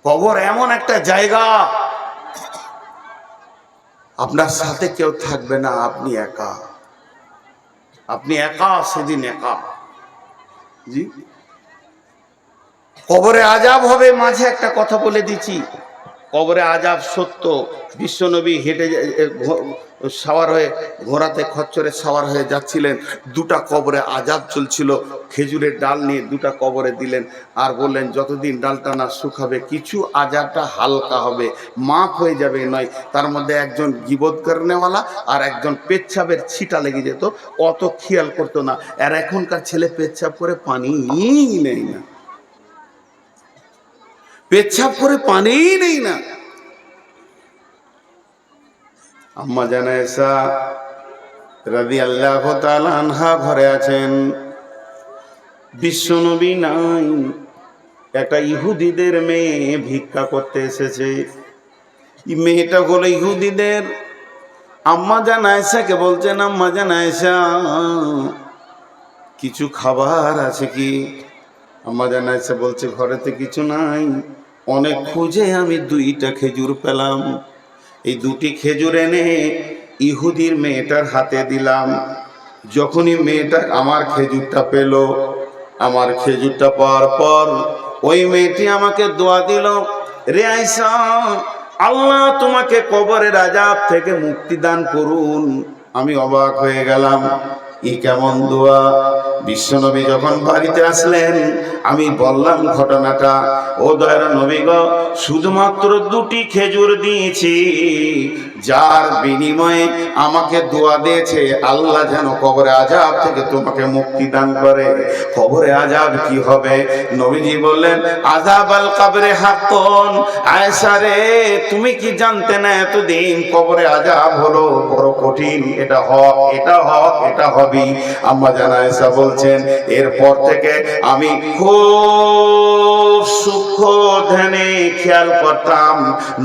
কবর এমন একটা জায়গা, আপনার সাথে কেউ থাকবে না, আপনি একা, আপনি একা, সেদিন একা। জি, কবরে আযাব হবে। মাঝে একটা কথা বলে দিচ্ছি, কবরে আজাব সত্য। বিশ্বনবী হেঁটে সাওয়ার হয়ে ঘোড়াতে খচ্চরে সাওয়ার হয়ে যাচ্ছিলেন, দুটা কবরে আজাব চলছিল। খেজুরের ডাল নিয়ে দুটা কবরে দিলেন আর বললেন যতদিন ডালটা না শুকাবে কিছু আজাবটা হালকা হবে, মাফ হয়ে যাবে নয়। তার মধ্যে একজন গীবত করনেওয়ালা আর একজন পেচ্ছাপের ছিটা লেগে যেত, অত খেয়াল করতো না। আর এখনকার ছেলে পেচ্ছাপ করে পানি নেই না, পেচ্ছাপ করে পানি নেই না। আম্মা জানা আয়েশা রাদিয়াল্লাহু তাআলা আনহা ঘরে আছেন, বিশ্বনবী নাই। একটা ইহুদিদের মেয়ে ভিক্ষা করতে এসেছে। মেয়েটা হলো ইহুদিদের। আম্মা জানা আয়েশাকে বলছেন, আম্মা জানা আয়েশা কিছু খাবার আছে কি? আম্মা জানা আয়েশা বলছে ঘরেতে কিছু নাই। অনেক খুঁজে আমি দুইটা খেজুর পেলাম, এই দুটি খেজুর এনে ইহুদির মেয়েটার হাতে দিলাম। যখনই মেয়েটা আমার খেজুরটা পেল, আমার খেজুরটা পাওয়ার পর ওই মেয়েটি আমাকে দোয়া দিল, রে আয়েশা আল্লাহ তোমাকে কবরের আযাব থেকে মুক্তি দান করুন। আমি অবাক হয়ে গেলাম, ই কেমন দোয়া! বিশ্বনবী যখন বাড়িতে আসলেন আমি বললাম ঘটনাটা, ও দয়ার নবী গো, শুধুমাত্র দুটি খেজুর দিয়েছি, যার বিনিময়ে আমাকে দোয়া দিয়েছে আল্লাহ যেন কবরে আযাব থেকে তোমাকে মুক্তি দান করে। কবরে আযাব কি হবে? নবীজি বললেন আযাব আল কবরে হাক্কুন। আয়েশা রে, তুমি কি জানতে না এতদিন কবরে আযাব হলো বড় কঠিন, এটা হক, এটা হক, এটা হবি। আম্মা জানা আয়েশা বলছেন এরপর থেকে আমি খুব সূক্ষ্ম ধ্যানে খেয়াল করতাম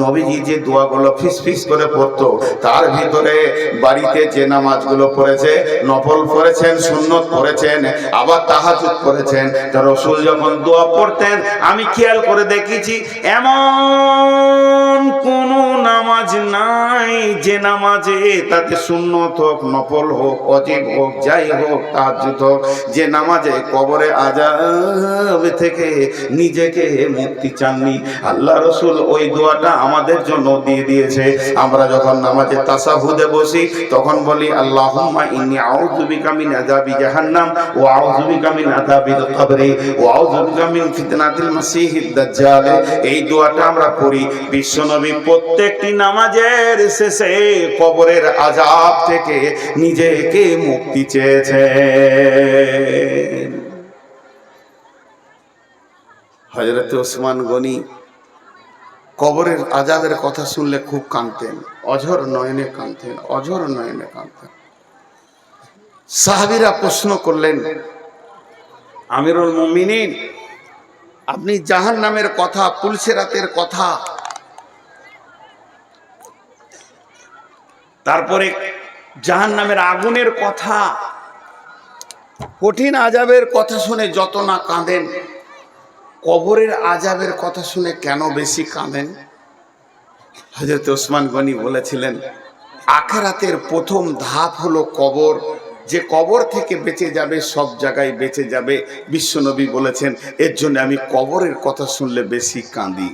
নবীজি যে দোয়াগুলো ফিস ফিস করে পড়তো, তার ভিতরে বাড়িতে যে নামাজগুলো পড়েছে, নফল পড়েছেন, সুন্নত পড়েছেন, আবার তাহাজ্জুদ পড়েছেন, তার রাসূল যখন দোয়া পড়তেন আমি খেয়াল করে দেখেছি এমন কোন নামাজ নাই যে নামাজে তাতে সুন্নত হোক, নফল হোক, ওয়াজিব হোক, যাই হোক, তাহাজ্জুদ হোক, যে নামাজে কবরে আযাব থেকে নিজেকে মুক্তি চাননি। আল্লাহ রাসূল ওই দোয়াটা আমাদের জন্য দিয়ে দিয়েছে। আমরা যখন নামাজে তাশাহুদে বসি তখন বলি আল্লাহুম্মা ইন্নী আউযু বিকা মিন আযাবি জাহান্নাম ওয়া আউযু বিকা মিন আযাবিল কবরি ওয়া আউযু বিকা মিন ফিতনাতিল মাসীহিদ দাজ্জাল। এই দোয়াটা আমরা পড়ি। বিশ্বনবী প্রত্যেকটি নামাজের শেষে কবরের আযাব থেকে নিজেকে মুক্তি চেয়েছেন। হযরত ওসমান গনি কবরের আযাবের কথা শুনলে খুব কাঁদতেন, অঝর নয়নে কাঁদতেন, অঝর নয়নে কাঁদতেন। সাহাবীরা প্রশ্ন করলেন, আমিরুল মুমিনিন, আপনি জাহান্নামের কথা, পুলসিরাতের কথা, তারপরে জাহান্নামের আগুনের কথা, কঠিন আযাবের কথা শুনে যত না কাঁদেন, কবরের আযাবের কথা শুনে কেন বেশি কাঁদেন? হযরত ওসমান গনি বলেছিলেন আখিরাতের প্রথম ধাপ হলো কবর। যে কবর থেকে বেঁচে যাবে সব জায়গায় বেঁচে যাবে। বিশ্বনবী বলেছেন এর জন্য আমি কবরের কথা শুনলে বেশি কাঁদি।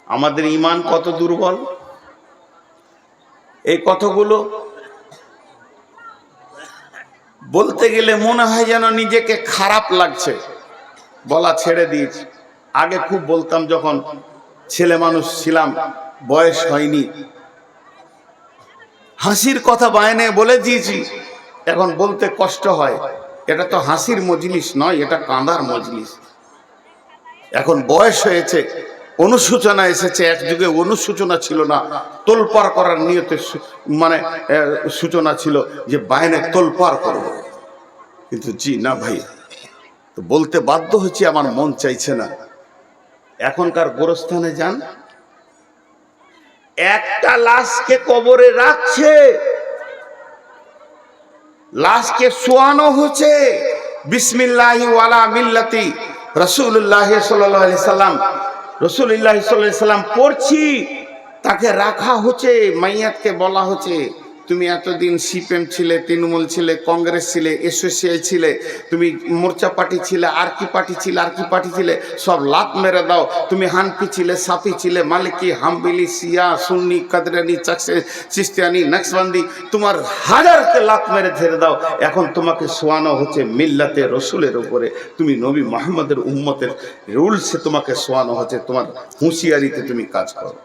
আমাদের ঈমান কত দুর্বল! এই কথাগুলো বলতে গেলে মনে হয় যেন নিজেকে খারাপ লাগছে, বলা ছেড়ে দিয়েছি। আগে খুব বলতাম, যখন ছেলে মানুষ ছিলাম, বয়স হয়নি, হাসির কথা বায়নে বলে দিয়েছি, এখন বলতে কষ্ট হয়। এটা তো হাসির মজলিস নয়, এটা কাঁদার মজলিস। এখন বয়স হয়েছে, অনুশোচনা এসেছে। এক যুগে অনুশোচনা ছিল না, তোলপাড় করার নিয়তে মানে সূচনা ছিল যে বায়নে তোলপাড় করব। কিন্তু জি না ভাই, তো বলতে বাধ্য হচ্ছে, আমার মন চাইছে না। এখনকার গোরস্থানে যান, একটা লাশকে কবরে রাখছে, লাশকে শোয়ানো হচ্ছে, বিসমিল্লাহি ওয়ালা মিল্লাতি রাসূলুল্লাহ সাল্লাল্লাহু আলাইহি সাল্লাম, রাসূলুল্লাহ সাল্লাল্লাহু আলাইহি সাল্লাম পড়ছি, তাকে রাখা হচ্ছে। মাইয়াতকে বলা হচ্ছে তুমি এতদিন সিপিএম ছিলে, তৃণমূল ছিলে, কংগ্রেস ছিলে, এসোসিয়াল ছিলে, তুমি মোর্চা পার্টি ছিলে, আর কি পার্টি ছিলে, আর কি পার্টি ছিলে, সব লাত মেরে দাও। তুমি হানফি ছিলে, সাফি ছিলে, মালিকি, হাম্বলি, শিয়া, সুন্নি, কাদরানি, চিস্তিয়ানি, নকশবন্দি, তোমার হাজারকে লাত মেরে ছেড়ে দাও। এখন তোমাকে শোয়ানো হচ্ছে মিল্লাতে রসুলের উপরে, তুমি নবী মুহাম্মদের উম্মতের রুলসে তোমাকে শোয়ানো হচ্ছে, তোমার হুঁশিয়ারিতে তুমি কাজ করো।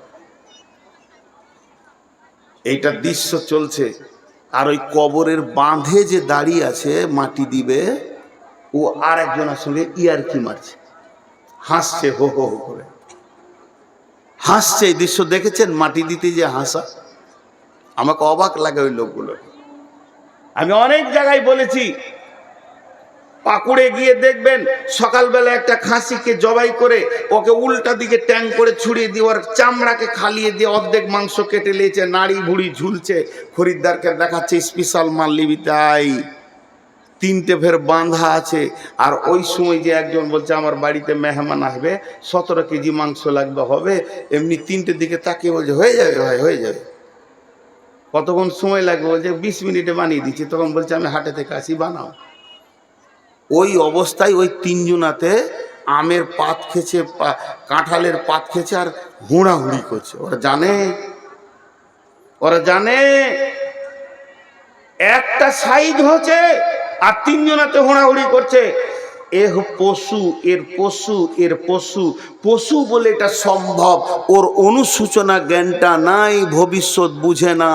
এইটা দৃশ্য চলছে। আর ওই কবরের বাঁধে যে দাঁড়িয়ে আছে মাটি দিবে, ও আর একজনের সঙ্গে ইয়ারকি মারছে, হাসছে, হো হো হো করে হাসছে। এই দৃশ্য দেখেছেন? মাটি দিতে যে হাসা, আমাকে অবাক লাগে ওই লোকগুলো। আমি অনেক জায়গায় বলেছি, পাকুড়ে গিয়ে দেখবেন সকালবেলা একটা খাসিকে জবাই করে ওকে উল্টা দিকে ট্যাং করে ছুড়িয়ে দিয়ে ওর চামড়াকে খালিয়ে দিয়ে অর্ধেক মাংস কেটে নিয়েছে, নাড়ি ভুড়ি ঝুলছে, খরিদ্দারকে দেখাচ্ছে স্পেশাল মাল নিবি তাই। 3টে ফের বাঁধা আছে। আর ওই সময় যে একজন বলছে আমার বাড়িতে মেহমান আসবে, 17 কেজি মাংস লাগবে, হবে, এমনি 3টের দিকে তাকিয়ে বলছে হয়ে যাবে ভাই, হয়ে যাবে। কতক্ষণ সময় লাগবে? বলছে 20 মিনিটে বানিয়ে দিচ্ছি। তখন বলছে আমি হাটে থেকে আসি, বানাও। ওই অবস্থায় ওই 3 জনাতে আমের পাত খেছে, কাঁঠালের পাত খেছে আর হুড়াহুড়ি করছে। ওরা জানে একটা সাইড হচ্ছে আর 3 জনাতে হুড়াহুড়ি করছে। পশু, এর পশু, এর পশু, পশু বলে এটা সম্ভব। ওর অনুসূচনা জ্ঞানটা নাই, ভবিষ্যৎ বুঝে না।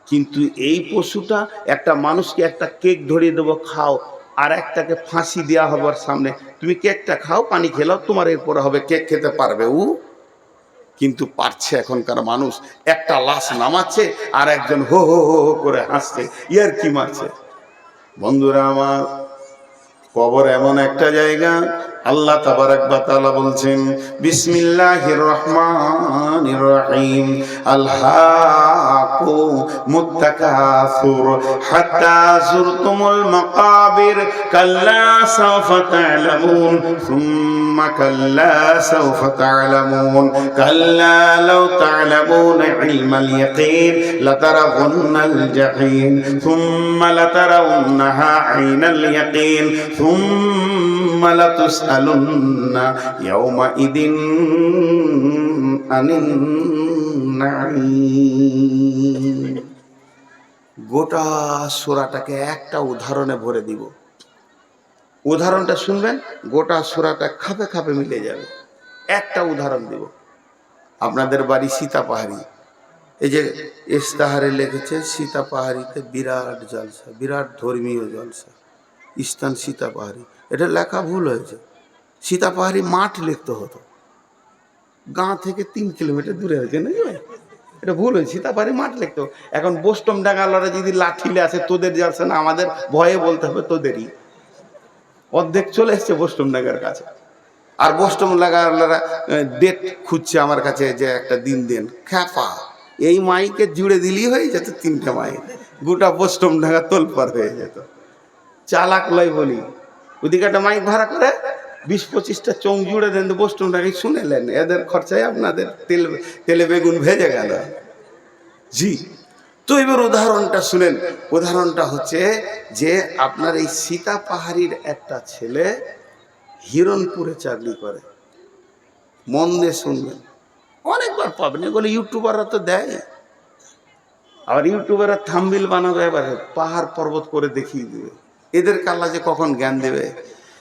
কিন্তু এই পশুটা একটা মানুষকে একটা কেক ধরিয়ে দেবো, খাও, আর একটাকে ফাঁসি দেওয়া হবার সামনে, তুমি কেকটা খাও, পানি খেলাও, তোমার এরপরে হবে, কেক খেতে পারবে ও? কিন্তু পারছে এখনকার মানুষ। একটা লাশ নামাচ্ছে আর একজন হো হো হো হো করে হাসছে, ইয়ার কি মারছে। বন্ধুরা আমার, কবর এমন একটা জায়গা, আল্লাহ তাবারাক ওয়া তাআলা বলছেন বিসমিল্লাহির রহমানির রহিম, আলহাকুমুত তাকাসুর হাত্তা যুরতুমুল মাকাবির, কাল্লা সাওফা তা'লামুন সুম্মা কাল্লা সাওফা তা'লামুন, কাল্লা লাউ তা'লামুনা ইলমাল ইয়াকিন লাতারাউন্নাল জাহিম সুম্মা লাতারাউন্নাহা আইনাল ইয়াকিন সুম্মা লাতুসআলুন্না ইয়াওমাইদিন আনিন নাঈম। গোটা সূরাটাকে একটা উদাহরণে ভরে দিব। উদাহরণটা শুনবেন, গোটা সূরাটা খাপে খাপে মিলে যাবে। একটা উদাহরণ দিব। আপনাদের বাড়ি সীতাপাহাড়ি, এই যে ইস্তাহারে লিখেছে সীতাপাহাড়িতে বিরাট জলসা, বিরাট ধর্মীয় জলসা, স্থান সীতাপাহাড়ি। এটা লেখা ভুল হয়েছে, সীতাপাহাড়ি মাঠ লিখতে হতো, গাঁ থেকে 3 কিলোমিটার দূরে হয়েছে না, এটা ভুল হয়েছে, সীতাপাহাড়ি মাঠ লিখতো। এখন বোস্টম ডাঙ্গালারা যদি লাঠিলে আসে, তোদের জলসা না, আমাদের ভয়ে বলতে হবে তোদেরই। অর্ধেক চলে এসছে বোস্টম ডাঙ্গার কাছে, আর বোস্টম লাগালারা ডেট খুঁজছে আমার কাছে যে একটা দিন দেন। খ্যাপা, এই মাইকে জুড়ে দিলেই হয়ে যেত 3টে মাইক, গোটা বোস্টম ডাঙ্গা তোলপার হয়ে যেত। চালাক লয় বলি, ওদিকে একটা মাইক ভাড়া করে 20-25টা চোখ জুড়ে দেন, তো বোস্টমটাকে শুনেলেন, এদের খরচায় আপনাদের তেলে বেগুন ভেজে গেল। জি, তো এবার উদাহরণটা শুনেন। উদাহরণটা হচ্ছে যে আপনার এই সীতাপাহাড়ির একটা ছেলে হিরণপুরে চাকরি করে। মন দিয়ে শুনবেন, অনেকবার পাবেন, এগুলো ইউটিউবাররা তো দেয়। আবার ইউটিউবাররা থাম্বনেল বানাবে, এবার পাহাড় পর্বত করে দেখিয়ে দেবে। এদের কাল্লা যে কখন জ্ঞান দেবে।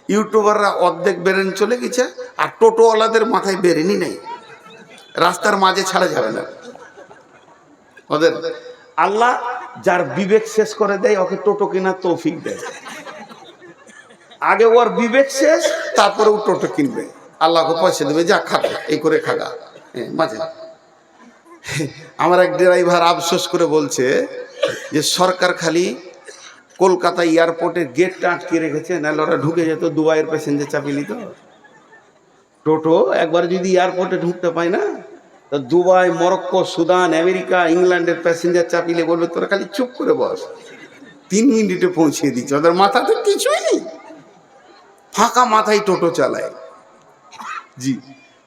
ইউটিউবাররা অর্ধেক বেরেন চলে গেছে, আর টোটোওয়ালাদের মাথায় বেরেনই নেই, রাস্তার মাঝে ছাড়া যাবে না ওদের। আল্লাহ যার বিবেক শেষ করে দেয়, ওকে টোটো কেনার তৌফিক দেয়। আগে ওর বিবেক শেষ, তারপরে ও টোটো কিনবে, আল্লাহকে পয়সা দেবে, যা খাবে, এই করে খাগা। মাঝে আমার এক ড্রাইভার আফসোস করে বলছে যে সরকার খালি কলকাতা এয়ারপোর্টের গেটটা আটকে রেখেছে, নাহলে ওরা ঢুকে যেত, দুবাইয়ের প্যাসেঞ্জার চাপিয়ে নিত। টোটো একবার যদি এয়ারপোর্টে ঢুকতে পায় না, তো দুবাই, মরক্কো, সুদান, আমেরিকা, ইংল্যান্ডের প্যাসেঞ্জার চাপিলে বলবে তোরা খালি চুপ করে বস, 3 মিনিটে পৌঁছে দিচ্ছে। ওদের মাথাতে কিছুই নেই, ফাঁকা মাথায় টোটো চালায়। জি,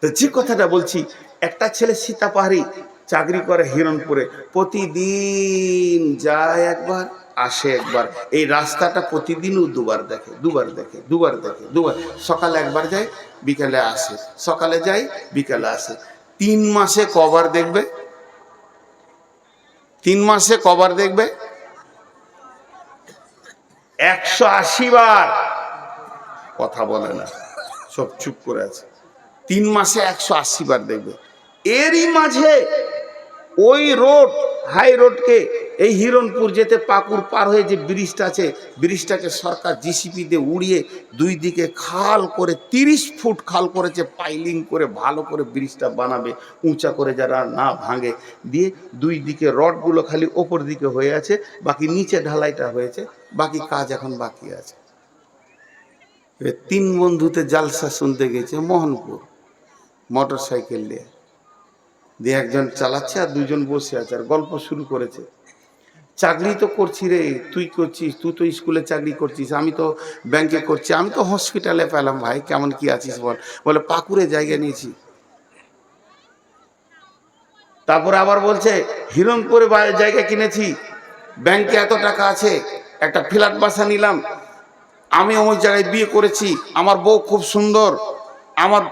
তো যে কথাটা বলছি, একটা ছেলে সীতাপাহাড়ি চাকরি করে হিরণপুরে, প্রতিদিন যায় একবার আসে একবার। এই রাস্তাটা প্রতিদিনও দুবার দেখে, সকালে একবার যায়, বিকালে আসে, সকালে যায়, বিকালে আসে। 3 মাসে কবার দেখবে? 3 মাসে কবার দেখবে? 180 বার। কথা বলে না, সব চুপ করে আছে। 3 মাসে 180 বার দেখবে। এরই মাঝে ওই রোড, হাই রোডকে, এই হিরণপুর যেতে পাকুর পার হয়ে যে ব্রিজটা আছে, ব্রিজটাকে সরকার জিসিপি দিয়ে উড়িয়ে 2 দিকে খাল করে 30 ফুট খাল করেছে, পাইলিং করে ভালো করে ব্রিজটা বানাবে, উঁচা করে যারা না ভাঙে দিয়ে। 2 দিকে রডগুলো খালি ওপর দিকে হয়ে আছে, বাকি নিচে ঢালাইটা হয়েছে, বাকি কাজ এখন বাকি আছে। 3 বন্ধুতে জালসা শুনতে গেছে মোহনপুর, মোটর সাইকেল নিয়ে। দিয়ে একজন চালাচ্ছে আর 2 জন বসে আছে, আর গল্প শুরু করেছে। চাকরি তো করছি রে, তুই করছিস, তুই তো স্কুলে চাকরি করছিস, আমি তো ব্যাংকে করছি, আমি তো হসপিটালে পেলাম। ভাই কেমন কি আছিস বল? বলে পাকুড়ে জায়গা নিয়েছি। তারপরে আবার বলছে হিরণপুরে জায়গা কিনেছি, ব্যাংকে এত টাকা আছে, একটা ফ্ল্যাট বাসা নিলাম, আমি ওই জায়গায় বিয়ে করেছি, আমার বউ খুব সুন্দর, আমার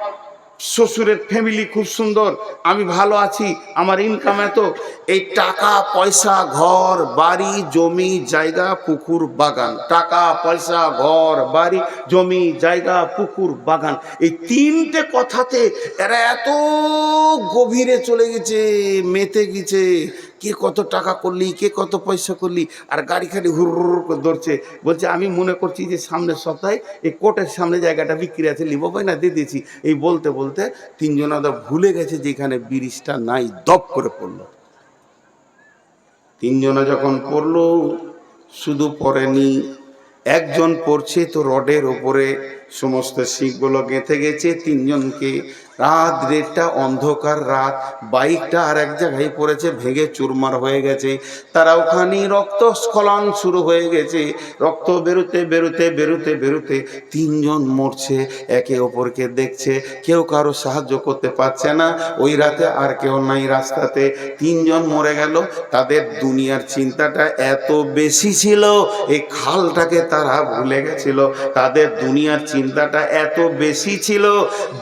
শ্বশুরের ফ্যামিলি খুব সুন্দর, আমি ভালো আছি, আমার ইনকাম এত। এই টাকা পয়সা, ঘর বাড়ি, জমি জায়গা, পুকুর বাগান, টাকা পয়সা, ঘর বাড়ি, জমি জায়গা, পুকুর বাগান, এই 3টে কথাতে এরা এত গভীরে চলে গেছে, মেতে গেছে। কে কত টাকা করলি, কে কত পয়সা করলি, আর গাড়ি খালি হুর করে ধরছে। বলছে আমি মনে করছি যে সামনের সপ্তাহে এই কোর্টের সামনে জায়গাটা বিক্রি আছে, লিবো ভাই না, দিয়ে দিয়েছি। এই বলতে বলতে 3 জন ভুলে গেছে যেখানে ব্রিজটা নাই, দপ করে পড়লো। 3 জনে যখন পড়লো, শুধু পড়েনি, একজন পড়ছে তো রডের ওপরে সমস্ত শিখগুলো গেঁথে গেছে 3 জনকে। রাত 1:30, অন্ধকার রাত, বাইকটা আর এক জায়গায় পড়েছে, ভেঙে চুরমার হয়ে গেছে। তারা ওখানে রক্তস্খলন শুরু হয়ে গেছে, রক্ত বেরোতে বেরোতে বেরোতে বেরোতে 3 জন মরছে, একে অপরকে দেখছে, কেউ কারো সাহায্য করতে পারছে না। ওই রাতে আর কেউ নাই রাস্তাতে, 3 জন মরে গেল। তাদের দুনিয়ার চিন্তাটা এত বেশি ছিল, এই খালটাকে তারা ভুলে গেছিল। তাদের দুনিয়ার চিন্তাটা এত বেশি ছিল,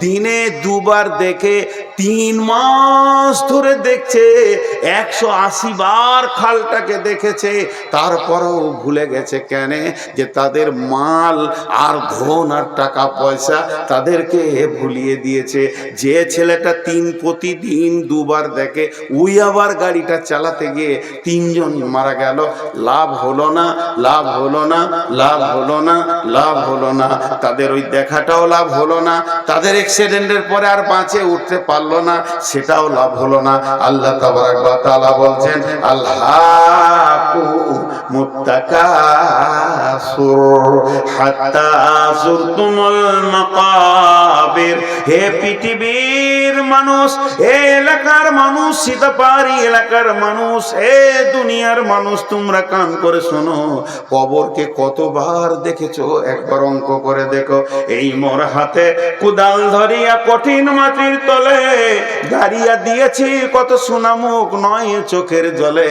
দিনে 2 বার দেখে 3 মাস ধরে দেখছে, 180 বার খালটাকে দেখেছে। তারপরেও ভুলে গেছে কেন? যে তাদের মাল আর ধন আর টাকা পয়সা তাদেরকে ভুলিয়ে দিয়েছে। যে ছেলেটা প্রতিদিন 2 বার দেখে, ওই আবার গাড়িটা চালাতে গিয়ে 3 জন মারা গেল। লাভ হলো না, লাভ হলো না, লাভ হলো না, লাভ হলো না। তাদের ওই দেখাটাও লাভ হলো না, তাদের অ্যাক্সিডেন্টের পরে আর বাঁচে উঠতে পারলো না, সেটাও লাভ হলো না। আল্লাহ তাবারাক ওয়া তাআলা বলছেন আল্লাহু মুত্তাকাসুর হাত্তা যুরতুমুল মাকাবির। হে পৃথিবীর মানুষ, হে এলাকার মানুষ, সীতাপাড়ি এলাকার মানুষ, হে দুনিয়ার মানুষ, তোমরা কান করে শোনো। কবরকে কতবার দেখেছো একবার অঙ্ক করে দেখো। এই মোর হাতে কুদাল ধরিয়া কঠিন মাটির তলে গাড়িয়া দিয়েছি কত সোনামুখ নয় চোখের জলে।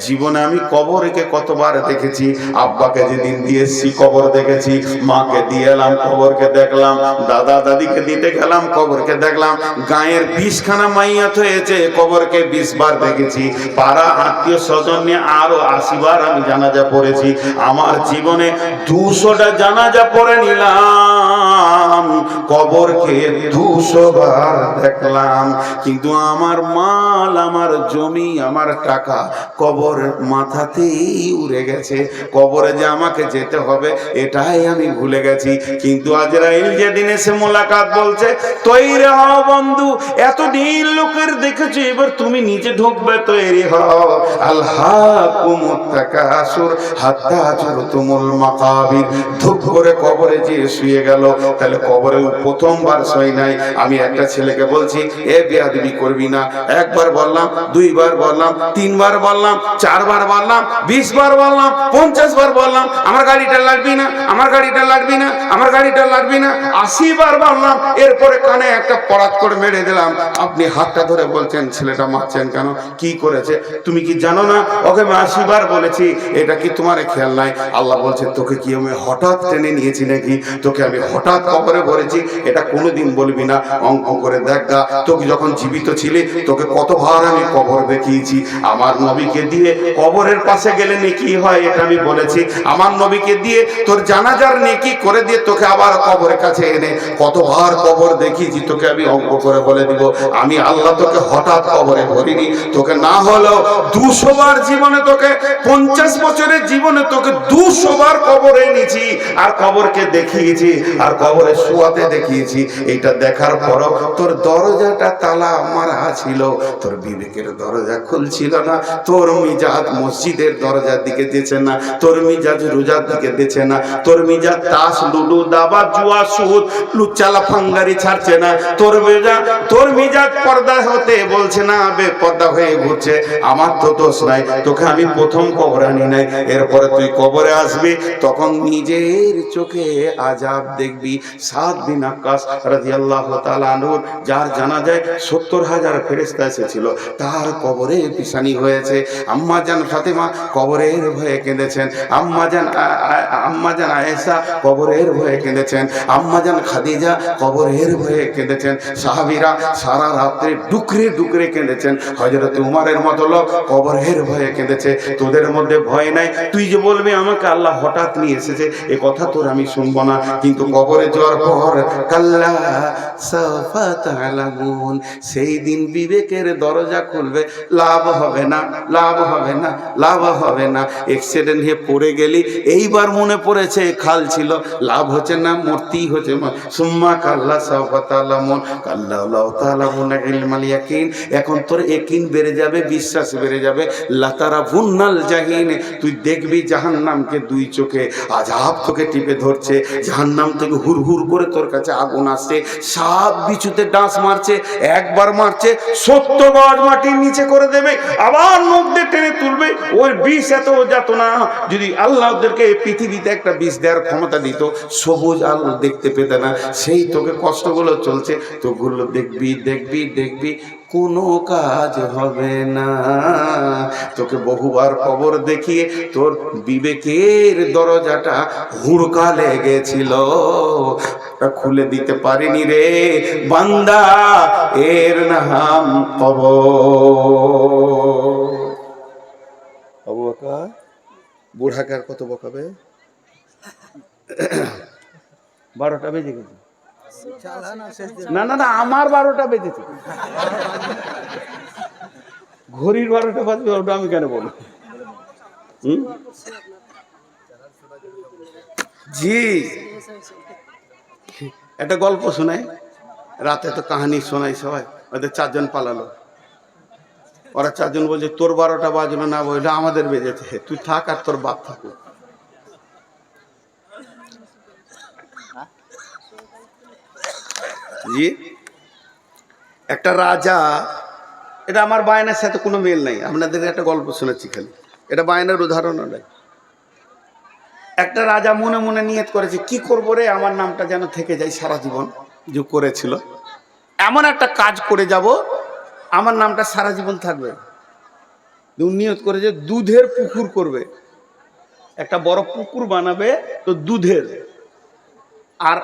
জীবনে আমি কবরকে কতবার দেখেছি। আব্বাকে যেদিন দিয়েছি কবর দেখেছি, মাকে দিয়ে এলাম কবরকে দেখলাম, দাদা দাদিকে দিতে গেলাম কবরকে দেখলাম, গায়ের 20খানা মাইয়াত হয়েছে কবরকে 20 বার দেখেছি। পাড়া আত্মীয় স্বজন নিয়ে আরো 80 বার আমি জানাজা পড়েছি। আমার জীবনে 200টা জানাজা পড়ে নিলাম, কবরকে 200 বার দেখলাম। কিন্তু আমার মাল, আমার জমি, আমার টাকা কবর মাথাতেই উড়ে গেছে। কবরে যে আমাকে যেতে হবে এটাই আমি ভুলে গেছি। কিন্তু আজরাইল যেদিন এসে মোলাকাত বলছে তৈরি হও বন্ধু, এতদিন লোকের দেখেছি, এবার তুমি নিজে ঢুকবে, তৈরি হও। আল্লাহুমুত তাকাসুর হাত্তা যুরতুমুল মাকাবির। ধুপ করে কবরে যে শুয়ে গেল, তাহলে কবরে প্রথমবার শোয় নাই। আমি একটা ছেলেকে বলছি, এ বেয়াদবি করবি না। একবার বললাম, দুইবার বললাম, তিনবার বললাম, চারবার বললাম, 20 বার বললাম, 50 বার বললাম, আমার গাড়িটা লাগবি না, আমার গাড়িটা লাগবি না, আমার গাড়িটা লাগবি না, 80 বার বললাম। এরপরে কানে একটা পড়াত করে মেরে দিলাম। আপনি হাতটা ধরে বলছেন ছেলেটা মারছেন কেন, কি করেছে? তুমি কি জানো না ওকে আমি 80 বার বলেছি? এটা কি তোমার খেয়াল নাই? আল্লাহ বলছে, তোকে কি আমি হঠাৎ টেনে নিয়েছি নাকি? তোকে আমি হঠাৎ কবরে ভরেছি? এটা কোনোদিন বলবি না। অঙ্ক করে দেখ গা, তোকে যখন জীবিত ছিলি তোকে কতবার আমি কবর দেখিয়েছি। আমার নবীকে দিয়ে কবরের পাশে গেলে নেকি হয় এটা আমি বলেছি। আমার নবীকে দিয়ে তোর জানাজার নেকি করে দিয়ে তোকে আবার কবরের কাছে এনে কতবার কবর দেখিয়েছি, তোকে আমি অঙ্ক করে বলে দিব। আমি আল্লাহ তোকে হঠাৎ কবরে ভরিনি। তোকে না হলেও 200 বার জীবনে, তোকে 50 বছরের জীবনে তোকে 200 বার কবরে এনেছি, আর কবরকে দেখিয়েছি, আর কবরে শোয়াতে দেখিয়েছি। এইটা দেখার পরও তোর দরজাটা তালা মারা ছিল, তোর বিবেকের দরজা খুলছিল না, তোর মিজাজ মসজিদের দরজার দিকে দিচ্ছে না, তোর মিজাজ রোজার দিকে দিচ্ছে না, তোর মিজাজ তাস লুডু দাবা জুয়া সুদ লুচ্চালা ফাঙ্গারি ছাড়ছে না, তোর মিজাজ পর্দা হতে বলছে না, বেপর্দা হয়ে ঘুরছে। আমার তো দোষ নাই, তোকে আমি প্রথম কবরে আনি নাই। এরপরে তুই কবরে আসবি, তখন নিজের চোখে আযাব দেখবি। সাদ বিন আক্কাস রাদিয়াল্লাহু তাআলা আনহু, যার জানাজায় 70,000 ফেরেশতা এসেছিল, তার কবরে পিছানি হয়েছে। আম্মা জান ফাতেমা কবরের ভয়ে কেঁদেছেন, আম্মা জান আয়েশা কবরের ভয়ে কেঁদেছেন, আম্মা জান খাদিজা কবরের ভয়ে কেঁদেছেন। সাহাবীরা সারা রাত্রে ডুকরে ডুকরে কেঁদেছেন। হযরত উমরের মতো লোক কবরের ভয়ে কেঁদেছে। তোদের মধ্যে ভয় নাই? তুই যে বলবি আমাকে আল্লাহ হঠাৎ নিয়ে এসেছে, এ কথা তোর আমি শুনবো না। কিন্তু কবরে যাওয়ার পর কাল্লা সাফা তা'লামুন, সেই দিন বিবেকের দরজা খুলবে। লাভ হবে না, লাভ হবে না, লাভ হবে না। অ্যাক্সিডেন্ট হয়ে পড়ে গেলি, এইবার মনে পড়েছে খাল ছিল, লাভ হচ্ছে না, মূর্তি হচ্ছে। সুম্মা কাল্লা সাফা তা'লামুন কাল্লা লাউ তা'লামুন ইলমাল ইয়াকিন, এখন তোর ইয়াকিন বেড়ে যাবে, বিশ্বাস বেড়ে যাবে। লাতারাবুন্নাল জাহিন, তুই দেখবি জাহান্নামকে দুই চোখে, আযাব তোকে টিপে ধরছে। জাহান্নাম থেকে হুর হুর করে তোর কাছে আগুন আসছে, সাপ বিছুতে ডাঁস মারছে, একবার মারছে 70 গজ মাটির নিচে করে দেবে, আবার নখ দিয়ে টেনে তুলবে। ওই বিষ এত যাতনা, যদি আল্লাহ ওদেরকে পৃথিবীতে একটা বিষ দেওয়ার ক্ষমতা দিত, সবুজ আলো দেখতে পেতে না। সেই তোকে কষ্টগুলো চলছে, তোগুলো দেখবি দেখবি দেখবি, কোনো কাজ হবে না। তোকে বহুবার কবর দেখিয়ে তোর বিবেকের দরজাটা হুড়কা লেগেছিল, খুলে দিতে পারিনি রে বান্দা, এর নাম কবর। আবু বকর বুড়াকার কত বকাবে? 12টা বেজে গেছে। না না না, আমার 12টা বেজেছে, ঘড়ির 12টা বাজবে, ওটা আমি কেন বলবো? জি, একটা গল্প শোনাই, রাতে তো কাহানি শোনাই সবাই। ওদের 4 জন পালালো, ওরা 4 জন বলছে তোর 12টা বাজলো না, বললো আমাদের বেজেছে, তুই থাক আর তোর বাপ থাকুক। জি, একটা রাজা, এটা আমার বায়নার সাথে কোনো মিল নাই, আপনাদের একটা গল্প শোনাচ্ছি খালি, এটা বায়নার উদাহরণ নয়। একটা রাজা মনে মনে নিয়ত করেছে, কি করবো রে, আমার নামটা যেন থেকে যায় সারা জীবন। যে করেছিল এমন একটা কাজ করে যাব, আমার নামটা সারা জীবন থাকবে। নিয়ত করে যে দুধের পুকুর করবে, একটা বড় পুকুর বানাবে, তো দুধের, আর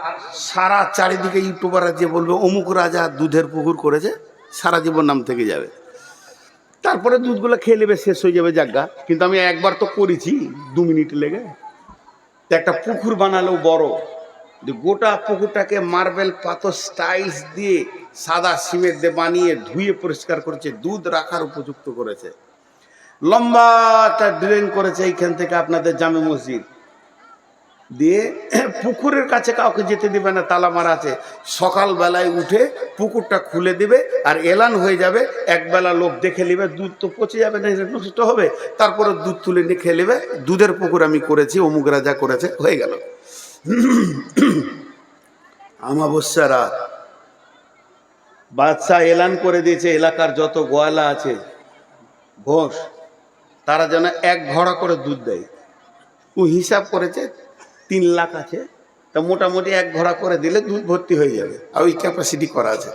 সারা চারিদিকে ইউটিউবাররা যে বলবে অমুক রাজা দুধের পুকুর করেছে, সারা জীবন নাম থেকে যাবে। তারপরে দুধগুলো খেয়ে নেবে, শেষ হয়ে যাবে জায়গা। কিন্তু আমি একবার তো করেছি 2 মিনিট লেগে। তো একটা পুকুর বানালো বড়, গোটা পুকুরটাকে মার্বেল পাথর স্টাইলস দিয়ে সাদা সিমেন্ট দিয়ে বানিয়ে ধুয়ে পরিষ্কার করেছে, দুধ রাখার উপযুক্ত করেছে। লম্বা একটা ড্রেন করেছে এইখান থেকে আপনাদের জামে মসজিদ দিয়ে, পুকুরের কাছে কাউকে যেতে দিবে না, তালা মারা আছে। সকালবেলায় উঠে পুকুরটা খুলে দিবে, আর এলান হয়ে যাবে, একবেলা লোক দেখে নেবে, দুধ তো পচে যাবে না, নষ্ট হবে, তারপরে দুধ তুলে নিয়ে খেয়ে নেবে। দুধের পুকুর আমি করেছি, অমুক রাজা করেছে, হয়ে গেল। আমাবস্যা রাত, বাদশাহ এলান করে দিয়েছে এলাকার যত গোয়ালা আছে ঘোষ, তারা যেন 1 ঘড়া করে দুধ দেয়। ও হিসাব করেছে 3 লাখ আছে, তা মোটামুটি 1 ঘড়া করে দিলে দুধ ভর্তি হয়ে যাবে, আর ওই ক্যাপাসিটি করা আছে।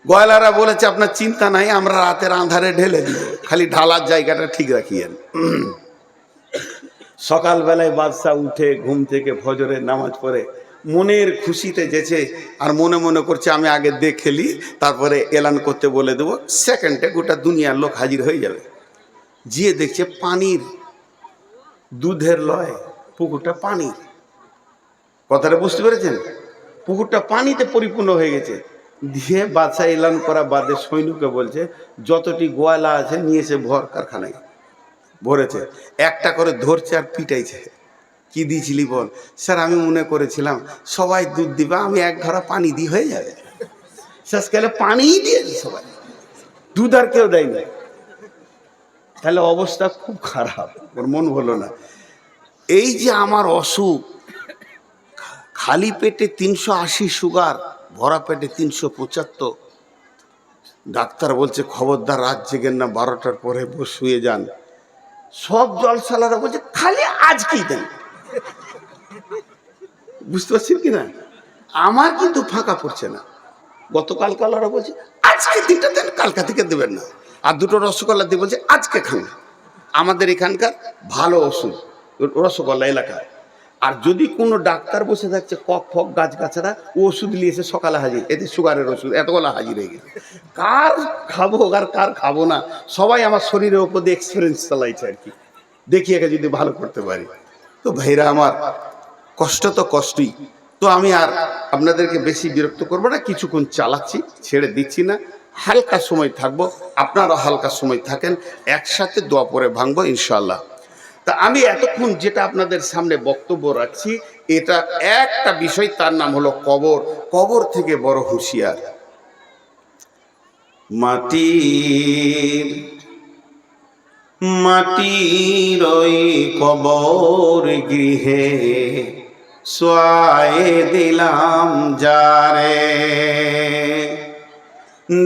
গোয়ালারা বলেছে আপনার চিন্তা নাই, আমরা রাতের আঁধারে ঢেলে দিব, খালি ঢালার জায়গাটা ঠিক রাখিয়েন। সকালবেলায় বাদশাহ উঠে ঘুম থেকে ফজরের নামাজ পড়ে মনের খুশিতে যেছে, আর মনে মনে করছে আমি আগে দেখেলি, তারপরে এলান করতে বলে দেবো, সেকেন্ডে গোটা দুনিয়ার লোক হাজির হয়ে যাবে। গিয়ে দেখছে পানির, দুধের লয়, পুকুরটা পানির। কথাটা বুঝতে পেরেছেন? পুকুরটা পানিতে পরিপূর্ণ হয়ে গেছে। দিয়ে বাদশাহ এলান করা বাদে সৈন্যকে বলছে যতটি গোয়ালা আছে নিয়েছে ভর কারখানায় ভরেছে, একটা করে ধরছে আর পিটাইছে। কি দিয়েছিলি বল? স্যার আমি মনে করেছিলাম সবাই দুধ দিবা, আমি 1 ঘড়া পানি দিয়ে হয়ে যাবে। শেষকালে পানিই দিয়েছে সবাই, দুধ আর কেউ দেয়নি। তাহলে অবস্থা খুব খারাপ, ওর মন হলো না। এই যে আমার অসুখ, খালি পেটে 380 সুগার, ভরা পেটে 375। ডাক্তার বলছে খবরদার রাত জেগেন না, 12টার পরে শুয়ে যান। সব জলসালারা বলছে খালি আজকেই দেন। বুঝতে পারছেন কিনা? আমার কিন্তু ফাঁকা পড়ছে না। গতকাল কালারা বলছে আজকে 3টা দেন, কালকা থেকে দেবেন না। আর 2টো রসগোল্লা দিয়ে বলছে আজকে খান। আমাদের এখানকার ভালো ওষুধ রসগোল্লা এলাকায়। আর যদি কোনো ডাক্তার বসে থাকছে কক ফক গাছগাছারা, ও ওষুধ নিয়েছে সকালে হাজির, এতে সুগারের ওষুধ এতগুলো হাজির হয়ে গেছে। কার খাবো আর কার খাবো না, সবাই আমার শরীরের ওপর দিয়ে এক্সপিরিয়েন্স চালাইছে আর কি, দেখি একে যদি ভালো করতে পারি। তো ভাইরা আমার, কষ্ট তো কষ্টই। তো আমি আর আপনাদেরকে বেশি বিরক্ত করবো না, কিছুক্ষণ চালাচ্ছি, ছেড়ে দিচ্ছি না, হালকা সময় থাকবো, আপনারা হালকা সময় থাকেন, একসাথে দোয়া পরে ভাঙবো ইনশাল্লাহ। তা আমি এতক্ষণ যেটা আপনাদের সামনে বক্তব্য রাখছি, এটা একটা বিষয়, তার নাম হলো কবর। কবর থেকে বড় হুঁশিয়ার। মাটির ওই কবর গৃহে শোয়ায়ে দিলাম যারে,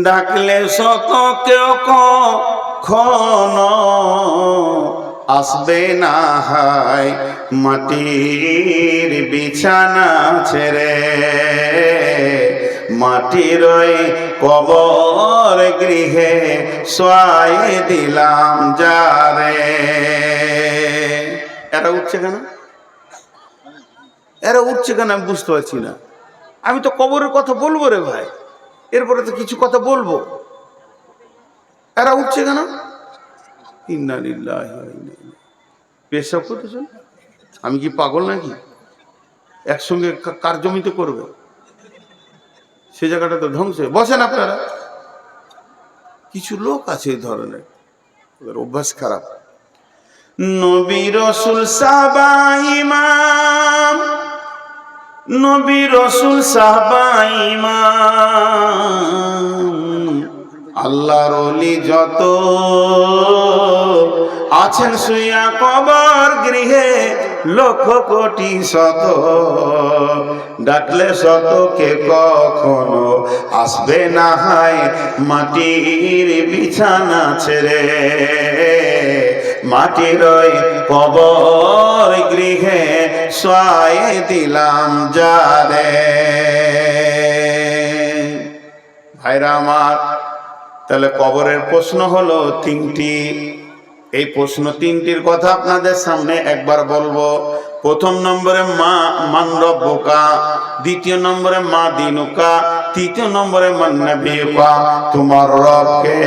ডাকলে শত কেউ কখনো আসবে না হায় মাটির বিছানা ছেড়ে, মাটির ওই কবর গৃহে শোয়ায়ে দিলাম যারে। এরা উঠছে কেন? এরা উঠছে কেন আমি বুঝতে পারছি না। আমি তো কবরের কথা বলবো রে ভাই, এরপরে তো কিছু কথা বলবো। এরা উঠছে কেন? ইন্না লিল্লাহি ওয়া ইন্না ইলাইহি। পেশাব করতেছেন? আমি কি পাগল নাকি? একসঙ্গে কার জমিতে করবে? সে জায়গাটা তো ধ্বংস। বসেন আপনারা। কিছু লোক আছে এই ধরনের, ওদের অভ্যাস খারাপ। নবী রাসূল সাহাবা ইমাম, নবী রাসূল সাহাবা ইমাম, আল্লাহর ওলি যত আছেন শুইয়া কবর গৃহে, লক্ষ কোটি শত, ডাকলে শত কে কখনো আসবে না হায় মাটির বিছানা ছেড়ে, মাটির ওই কবর গৃহে শোয়ায়ে দিলাম যারে। ভাইরা আমার, তাহলে কবরের প্রশ্ন হলো 3টি। এই প্রশ্ন 3টির কথা আপনাদের সামনে একবার বলবো। প্রথম নম্বরে মান রব্বুকা, দ্বিতীয় নম্বরে মা দিনুকা, তৃতীয় নম্বরে মান নবিয়ুকা। তোমার রবকে,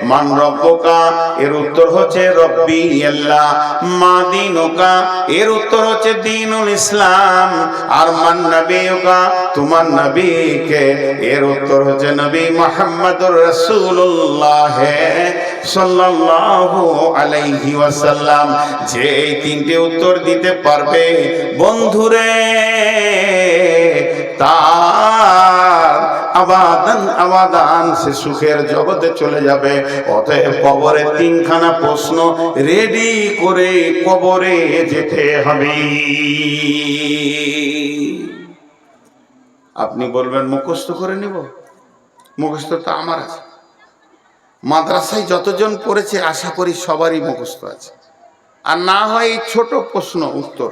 মান রব্বুকা এর উত্তর হচ্ছে রব্বি আল্লাহ, মা দিনুকা এর উত্তর হচ্ছে দ্বীনুল ইসলাম, আর মান নবিয়ুকা তোমার নবীকে এর উত্তর হচ্ছে নবী মুহাম্মদুর রাসূলুল্লাহ সাল্লাল্লাহু আলাইহি ওয়াসাল্লাম। যে এই 3টে উত্তর দিতে পারবে বন্ধুরে, তার আবাদান আবাদান সে সুখের জগতে চলে যাবে। অতএব কবরে 3খানা প্রশ্ন রেডি করে কবরে যেতে হবে। আপনি বলবেন মুখস্থ করে নিব, মুখস্থ তো আমার আছে। মাদ্রাসায় যতজন পড়েছে আশা করি সবারই মুখস্থ আছে। আর না হয় এই ছোট প্রশ্ন উত্তর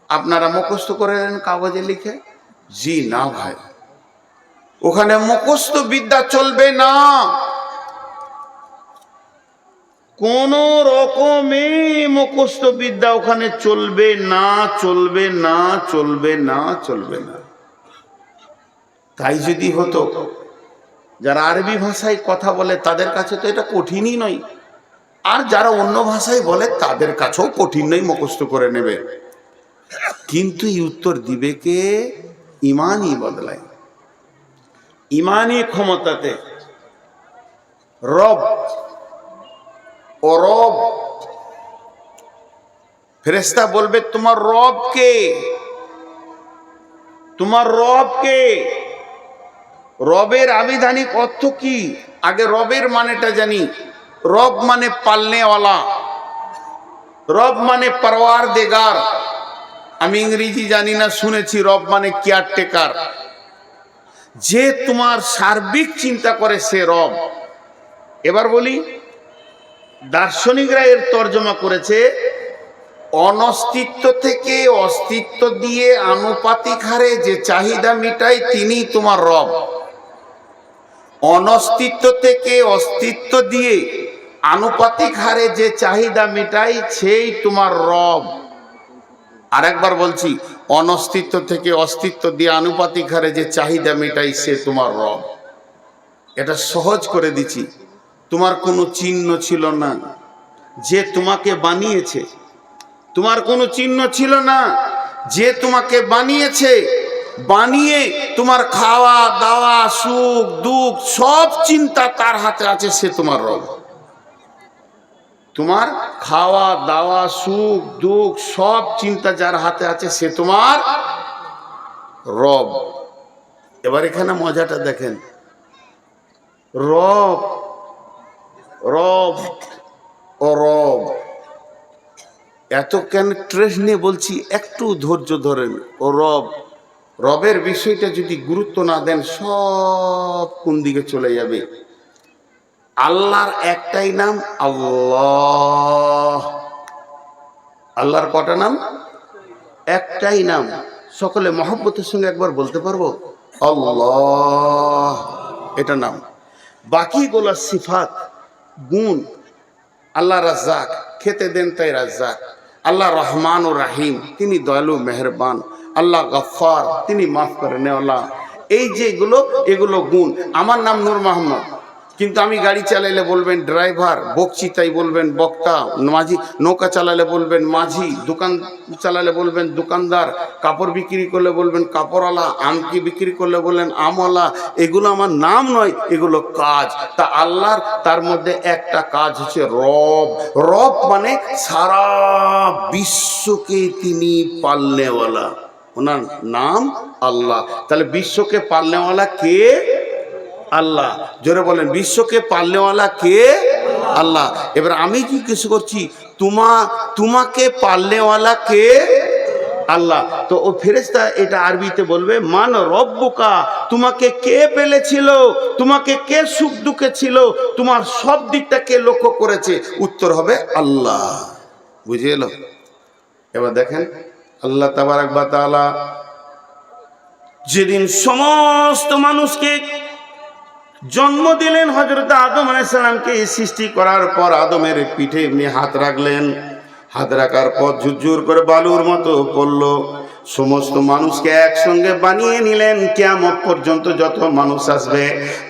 আপনারা মুখস্থ করে নেন কাগজে লিখে। জি না ভাই, ওখানে মুখস্থ বিদ্যা চলবে না, কোন রকমে মুখস্থ বিদ্যা ওখানে চলবে না, চলবে না, চলবে না, চলবে না। তাই যদি হতো, যারা আরবি ভাষায় কথা বলে তাদের কাছে তো এটা কঠিনই নয়, আর যারা অন্য ভাষায় বলে তাদের কাছেও কঠিন নয়, মুখস্থ করে নেবে। কিন্তু এই উত্তর দিবে কে? ইমানই বদলায়, ইমানই ক্ষমতাতে। রব ও রব, ফেরেশতা বলবে তোমার রব কে? তোমার রব কে? রবের আবিধানিক অর্থ কি? আগে রবের মানেটা জানি। রব মানে পালনেওয়ালা, রব মানে পরওয়ারদিগার। আমি ইংরেজি জানি না, শুনেছি রব মানে কেয়ারটেকার, যে তোমার সার্বিক চিন্তা করে সে রব। এবার বলি, দার্শনিকরা এর তর্জমা করেছে অনস্তিত্ব থেকে অস্তিত্ব দিয়ে আনুপাতিক হারে যে চাহিদা মিটায় তিনি তোমার রব। অনস্তিত্ব থেকে অস্তিত্ব দিয়ে আনুপাতিক হারে যে চাহিদা মিটায় সেই তোমার রব। আরেকবার বলছি, অনস্তিত্ব থেকে অস্তিত্ব দিয়ে আনুপাতিক হারে যে চাহিদা মেটাই সে তোমার রব। এটা সহজ করে দিচ্ছি। তোমার কোনো চিহ্ন ছিল না, যে তোমাকে বানিয়েছে। তোমার কোনো চিহ্ন ছিল না, যে তোমাকে বানিয়েছে। বানিয়ে তোমার খাওয়া দাওয়া সুখ দুঃখ সব চিন্তা তার হাতে আছে, সে তোমার রব। তোমার খাওয়া দাওয়া সুখ দুঃখ সব চিন্তা যার হাতে আছে সে তোমার রব। এবার এখানে মজাটা দেখেন, রব রব ও রব, এত কেন ট্রেস নিয়ে বলছি, একটু ধৈর্য ধরেন। ও রব, রবের বিষয়টা যদি গুরুত্ব না দেন সব কোন দিকে চলে যাবে। আল্লাহর একটাই নাম আল্লাহ। আল্লাহর কটা নাম? একটাই নাম। সকলে মহব্বতের সঙ্গে একবার বলতে পারবো আল্লাহ, এটা নাম। বাকিগুলো সিফাত গুণ। আল্লাহ রাজ্জাক, খেতে দেন তাই রাজ্জাক। আল্লাহ রহমান ও রাহিম, তিনি দয়ালু মেহেরবান। আল্লাহ গফফার, তিনি মাফ করে নেওয়ালা। এই যেগুলো, এগুলো গুণ। আমার নাম নূর মোহাম্মদ, কিন্তু আমি গাড়ি চালাইলে বলবেন ড্রাইভার, বকচিতাই বলবেন বক্তা, মাঝি, নৌকা চালালে বলবেন মাঝি, দোকান চালালে বলবেন দোকানদার, কাপড় বিক্রি করলে বলবেন কাপড়ওয়ালা, আমকি বিক্রি করলে বললেন আমওয়ালা। এগুলো আমার নাম নয়, এগুলো কাজ। তা আল্লাহর তার মধ্যে একটা কাজ হচ্ছে রব। রব মানে সারা বিশ্বকে তিনি পালনেওয়ালা, ওনার নাম আল্লাহ। তাহলে বিশ্বকে পালনেওয়ালা কে? আল্লাহ। জোরে বলেন, বিশ্বকে পালনেওয়ালা কে? আল্লাহ। এবার আমি জিজ্ঞেস করছি, তোমাকে পালনেওয়ালা কে? আল্লাহ। তো ও ফেরেশতা এটা আরবিতে বলবে মান রব্বুকা, তোমাকে কে পেলেছিল, তোমাকে কে সুখ দুঃখে ছিল, তোমার সব দিকটা কে লক্ষ্য করেছে? উত্তর হবে আল্লাহ। বুঝে এলো? এবার দেখেন, আল্লাহ তাবারাক ওয়া তাআলা যেদিন সমস্ত মানুষকে জন্ম দিলেন, হযরত আদম আলাইহিস সালামকে সৃষ্টি করার পর আদমের পিঠে এমনি হাত রাখলেন। হাত রাখার পর ঝুরঝুর করে বালুর মতো পড়লো। সমস্ত মানুষকে একসঙ্গে বানিয়ে নিলেন। কিয়ামত পর্যন্ত যত মানুষ আসবে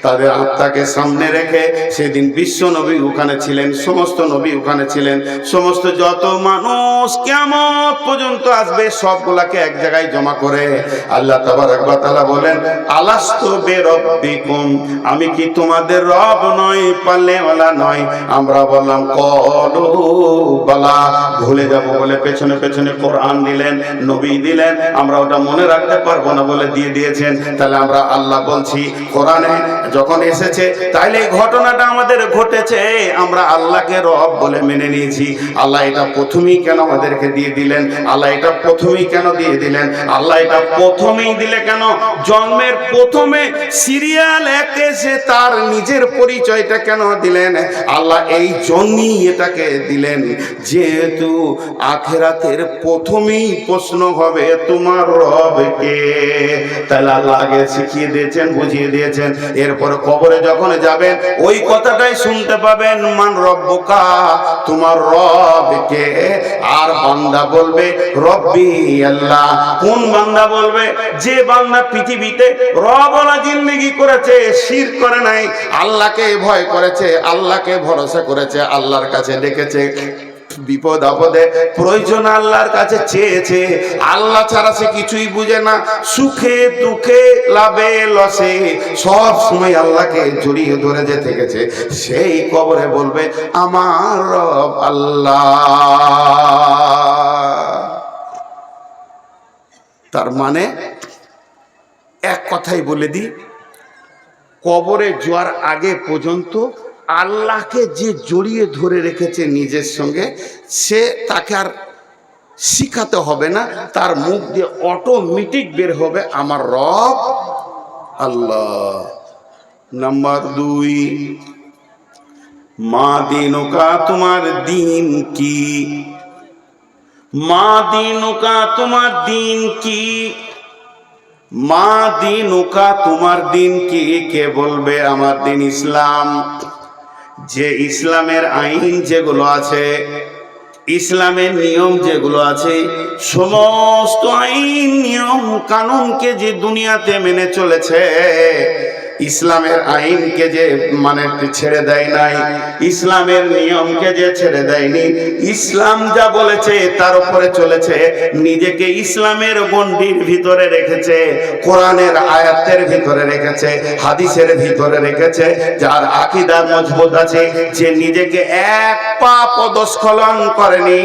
তাদের আত্মাকে সামনে রেখে, সেদিন বিশ্ব নবী ওখানে ছিলেন, সমস্ত নবী ওখানে ছিলেন। সমস্ত যত মানুষ কিয়ামত পর্যন্ত আসবে সবগুলাকে এক জায়গায় জমা করে আল্লাহ তাবারাক ওয়া তাআলা বলেন, আলাস্তু বিরাব্বিকুম, আমি কি তোমাদের রব নই, পালনেওয়ালা নই? আমরা বললাম কলু বালা। ভুলে যাব বলে পেছনে পেছনে কোরআন দিলেন, নবী দিলেন, দিলেন, আমরা ওটা মনে রাখতে পারবো না বলে দিয়ে দিয়েছেন। তাহলে আমরা আল্লাহ বলছি কোরআনে যখন এসেছে তাইলে এই ঘটনাটা আমাদের ঘটেছে, আমরা আল্লাহকে রব বলে মেনে নিয়েছি। আল্লাহ এটা প্রথমেই কেন আমাদেরকে দিয়ে দিলেন? আল্লাহ এটা প্রথমেই কেন দিয়ে দিলেন? আল্লাহ এটা প্রথমেই দিলে কেন? জন্মের প্রথমে সিরিয়াল একে সে তার নিজের পরিচয়টা কেন দিলেন? আল্লাহ এই জন্যই এটাকে দিলেন যেহেতু আখিরাতের প্রথমেই প্রশ্ন হবে তোমার রব কে। তাহলে আল্লাহ আগে শিখিয়ে দিয়েছেন, বুঝিয়ে দিয়েছেন। এরপরে কবরে যখন যাবেন ওই কথাটাই শুনতে পাবেন, মান রব্বুকা, তোমার রব কে। আর বান্দা বলবে রব্বি আল্লাহ। কোন বান্দা বলবে? যে বান্দা পৃথিবীতে রবওয়ালা জিন্দেগি করেছে, শিরক করে নাই, আল্লাহকে ভয় করেছে, আল্লাহকে ভরসা করেছে, আল্লাহর কাছে ডেকেছে, বিপদ আপদে প্রয়োজন আল্লাহর কাছে চেয়েছে, আল্লাহ ছাড়া সে কিছুই বুঝে না, সুখে দুঃখে লাভে লসে সব সময় আল্লাহকে জড়িয়ে ধরে যে থেকেছে, সেই কবরে বলবে আমার রব আল্লাহ। তার মানে এক কথাই বলে দিই, কবরে যাওয়ার আগে পর্যন্ত আল্লাহকে যে জড়িয়ে ধরে রেখেছে নিজের সঙ্গে, সে তাকে আর শিখাতে হবে না, তার মুখ দিয়ে অটোমেটিক বের হবে আমার রব আল্লাহ। নাম্বার 2, মা দিনুকা, তোমার দিন কি? মা দিনুকা, তোমার দিন কি? মা দিনুকা, তোমার দিন কি? কে বলবে আমার দিন ইসলাম। যে ইসলামের আইন যেগুলো আছে, ইসলামের নিয়ম যেগুলো আছে, সমস্ত আইন নিয়ম কানুনকে যে দুনিয়াতে মেনে চলেছে, ইসলামের আইনকে যে মানে ছেড়ে দেয় নাই, ইসলামের নিয়মকে যে ছেড়ে দেয়নি, ইসলাম যা বলেছে তার উপরে চলেছে, নিজেকে ইসলামের গণ্ডির ভিতরে রেখেছে, কোরআনের আয়াতের ভিতরে রেখেছে, হাদিসের ভিতরে রেখেছে, যার আকীদা মজবুত আছে, যে নিজেকে এক পা পদস্খলন করেনি,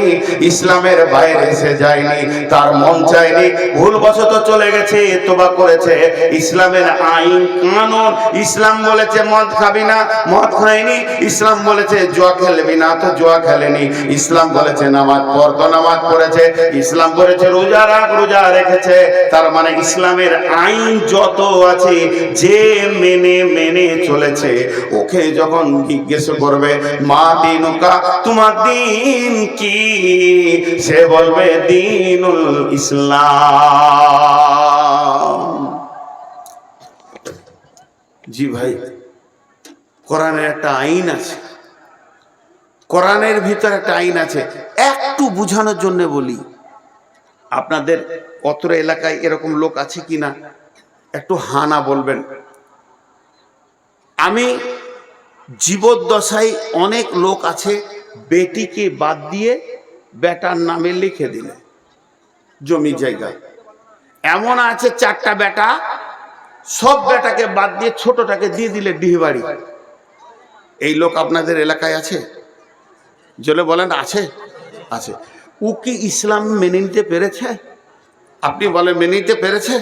ইসলামের বাইরে এসে যায়নি, তার মন চায়নি, ভুলবশত চলে গেছে, তওবা করেছে, ইসলামের আইন কানুন, ইসলাম বলেছে মদ খাবি না, মদ খায়নি, ইসলাম বলেছে জুয়া খেলবি না, তো জুয়া খেলেনি, ইসলাম বলেছে নামাজ পড়, তো নামাজ পড়েছে, ইসলাম বলেছে রোজা রাখ, রোজা রেখেছে। তার মানে ইসলামের আইন যত আছে যে মেনে মেনে চলেছে, ওকে যখন জিজ্ঞেস করবে মা দিনুকা, তোমার দিন কি, সে বলবে দিনুল ইসলাম। জি ভাই, কোরআনের একটা আইন আছে, কোরআনের ভিতরে একটা আইন আছে। একটু বুঝানোর জন্য বলি, আপনাদের অত্র এলাকায় এরকম লোক আছে কিনা একটু হানা বলবেন। আমি জীবদ্দশায় অনেক লোক আছে বেটিকে বাদ দিয়ে বেটার নামে লিখে দিলে জমি জায়গা। এমন আছে 4টা বেটা, সব বেটাকে বাদ দিয়ে ছোটটাকে দিয়ে দিলে ডিহবাড়ি। এই লোক আপনাদের এলাকায় আছে? জলে বলেন আছে? আছে। ও কি ইসলাম মেনে নিতে পেরেছে? আপনি বলেন মেনে নিতে পেরেছে?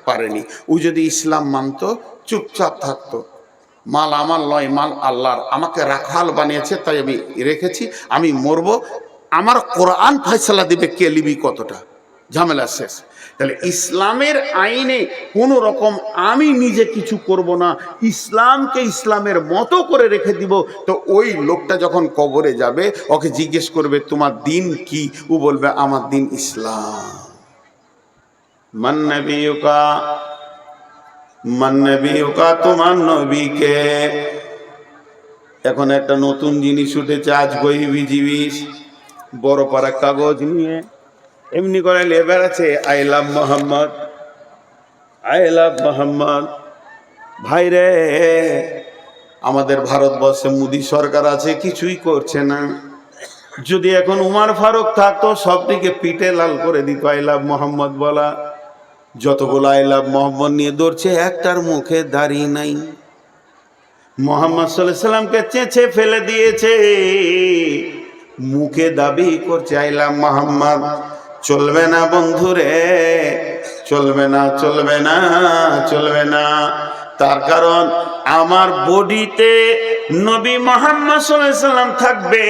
পারেনি। ও যদি ইসলাম মানতো, চুপচাপ থাকতো, মাল আমার নয়, মাল আল্লাহর, আমাকে রাখাল বানিয়েছে তাই আমি রেখেছি, আমি মরবো, আমার কোরআন ফয়সালা দিবে কে লিবি কতটা, ঝামেলা শেষ। তাহলে ইসলামের আইনে কোনো রকম আমি নিজে কিছু করব না, ইসলামকে ইসলামের মতো করে রেখে দিব। তো ওই লোকটা যখন কবরে যাবে, ওকে জিজ্ঞেস করবে তোমার দিন কি? ও বলবে আমার দিন ইসলাম। মান নবিয়ুকা, মান নবিয়ুকা, তোমার নবীকে। এখন একটা নতুন জিনিস উঠেছে, আজ বই বিজিবিস বড় পারা কাগজ নিয়ে এমনি করে লেবার আছে, I love Mohammad, I love Mohammad. ভাই রে, আমাদের ভারতবর্ষে মোদী সরকার আছে, কিছুই করছে না। যদি এখন উমার ফারুক থাকতো, সব দিকে পিঠে লাল করে দিত আই লাভ মোহাম্মদ বলা। যতগুলো আই লাভ মোহাম্মদ নিয়ে দৌড়ছে, একটার মুখে দাড়ি নাই। মোহাম্মদ সাল্লাল্লাহু আলাইহি সাল্লামকে চেঁচে ফেলে দিয়েছে, মুখে দাবি করছে আই লাভ মোহাম্মদ। চলবে না বন্ধুরে, চলবে না, চলবে না, চলবে না। তার কারণ আমার বডিতে নবী মুহাম্মদ সাল্লাল্লাহু আলাইহি সাল্লাম থাকবে,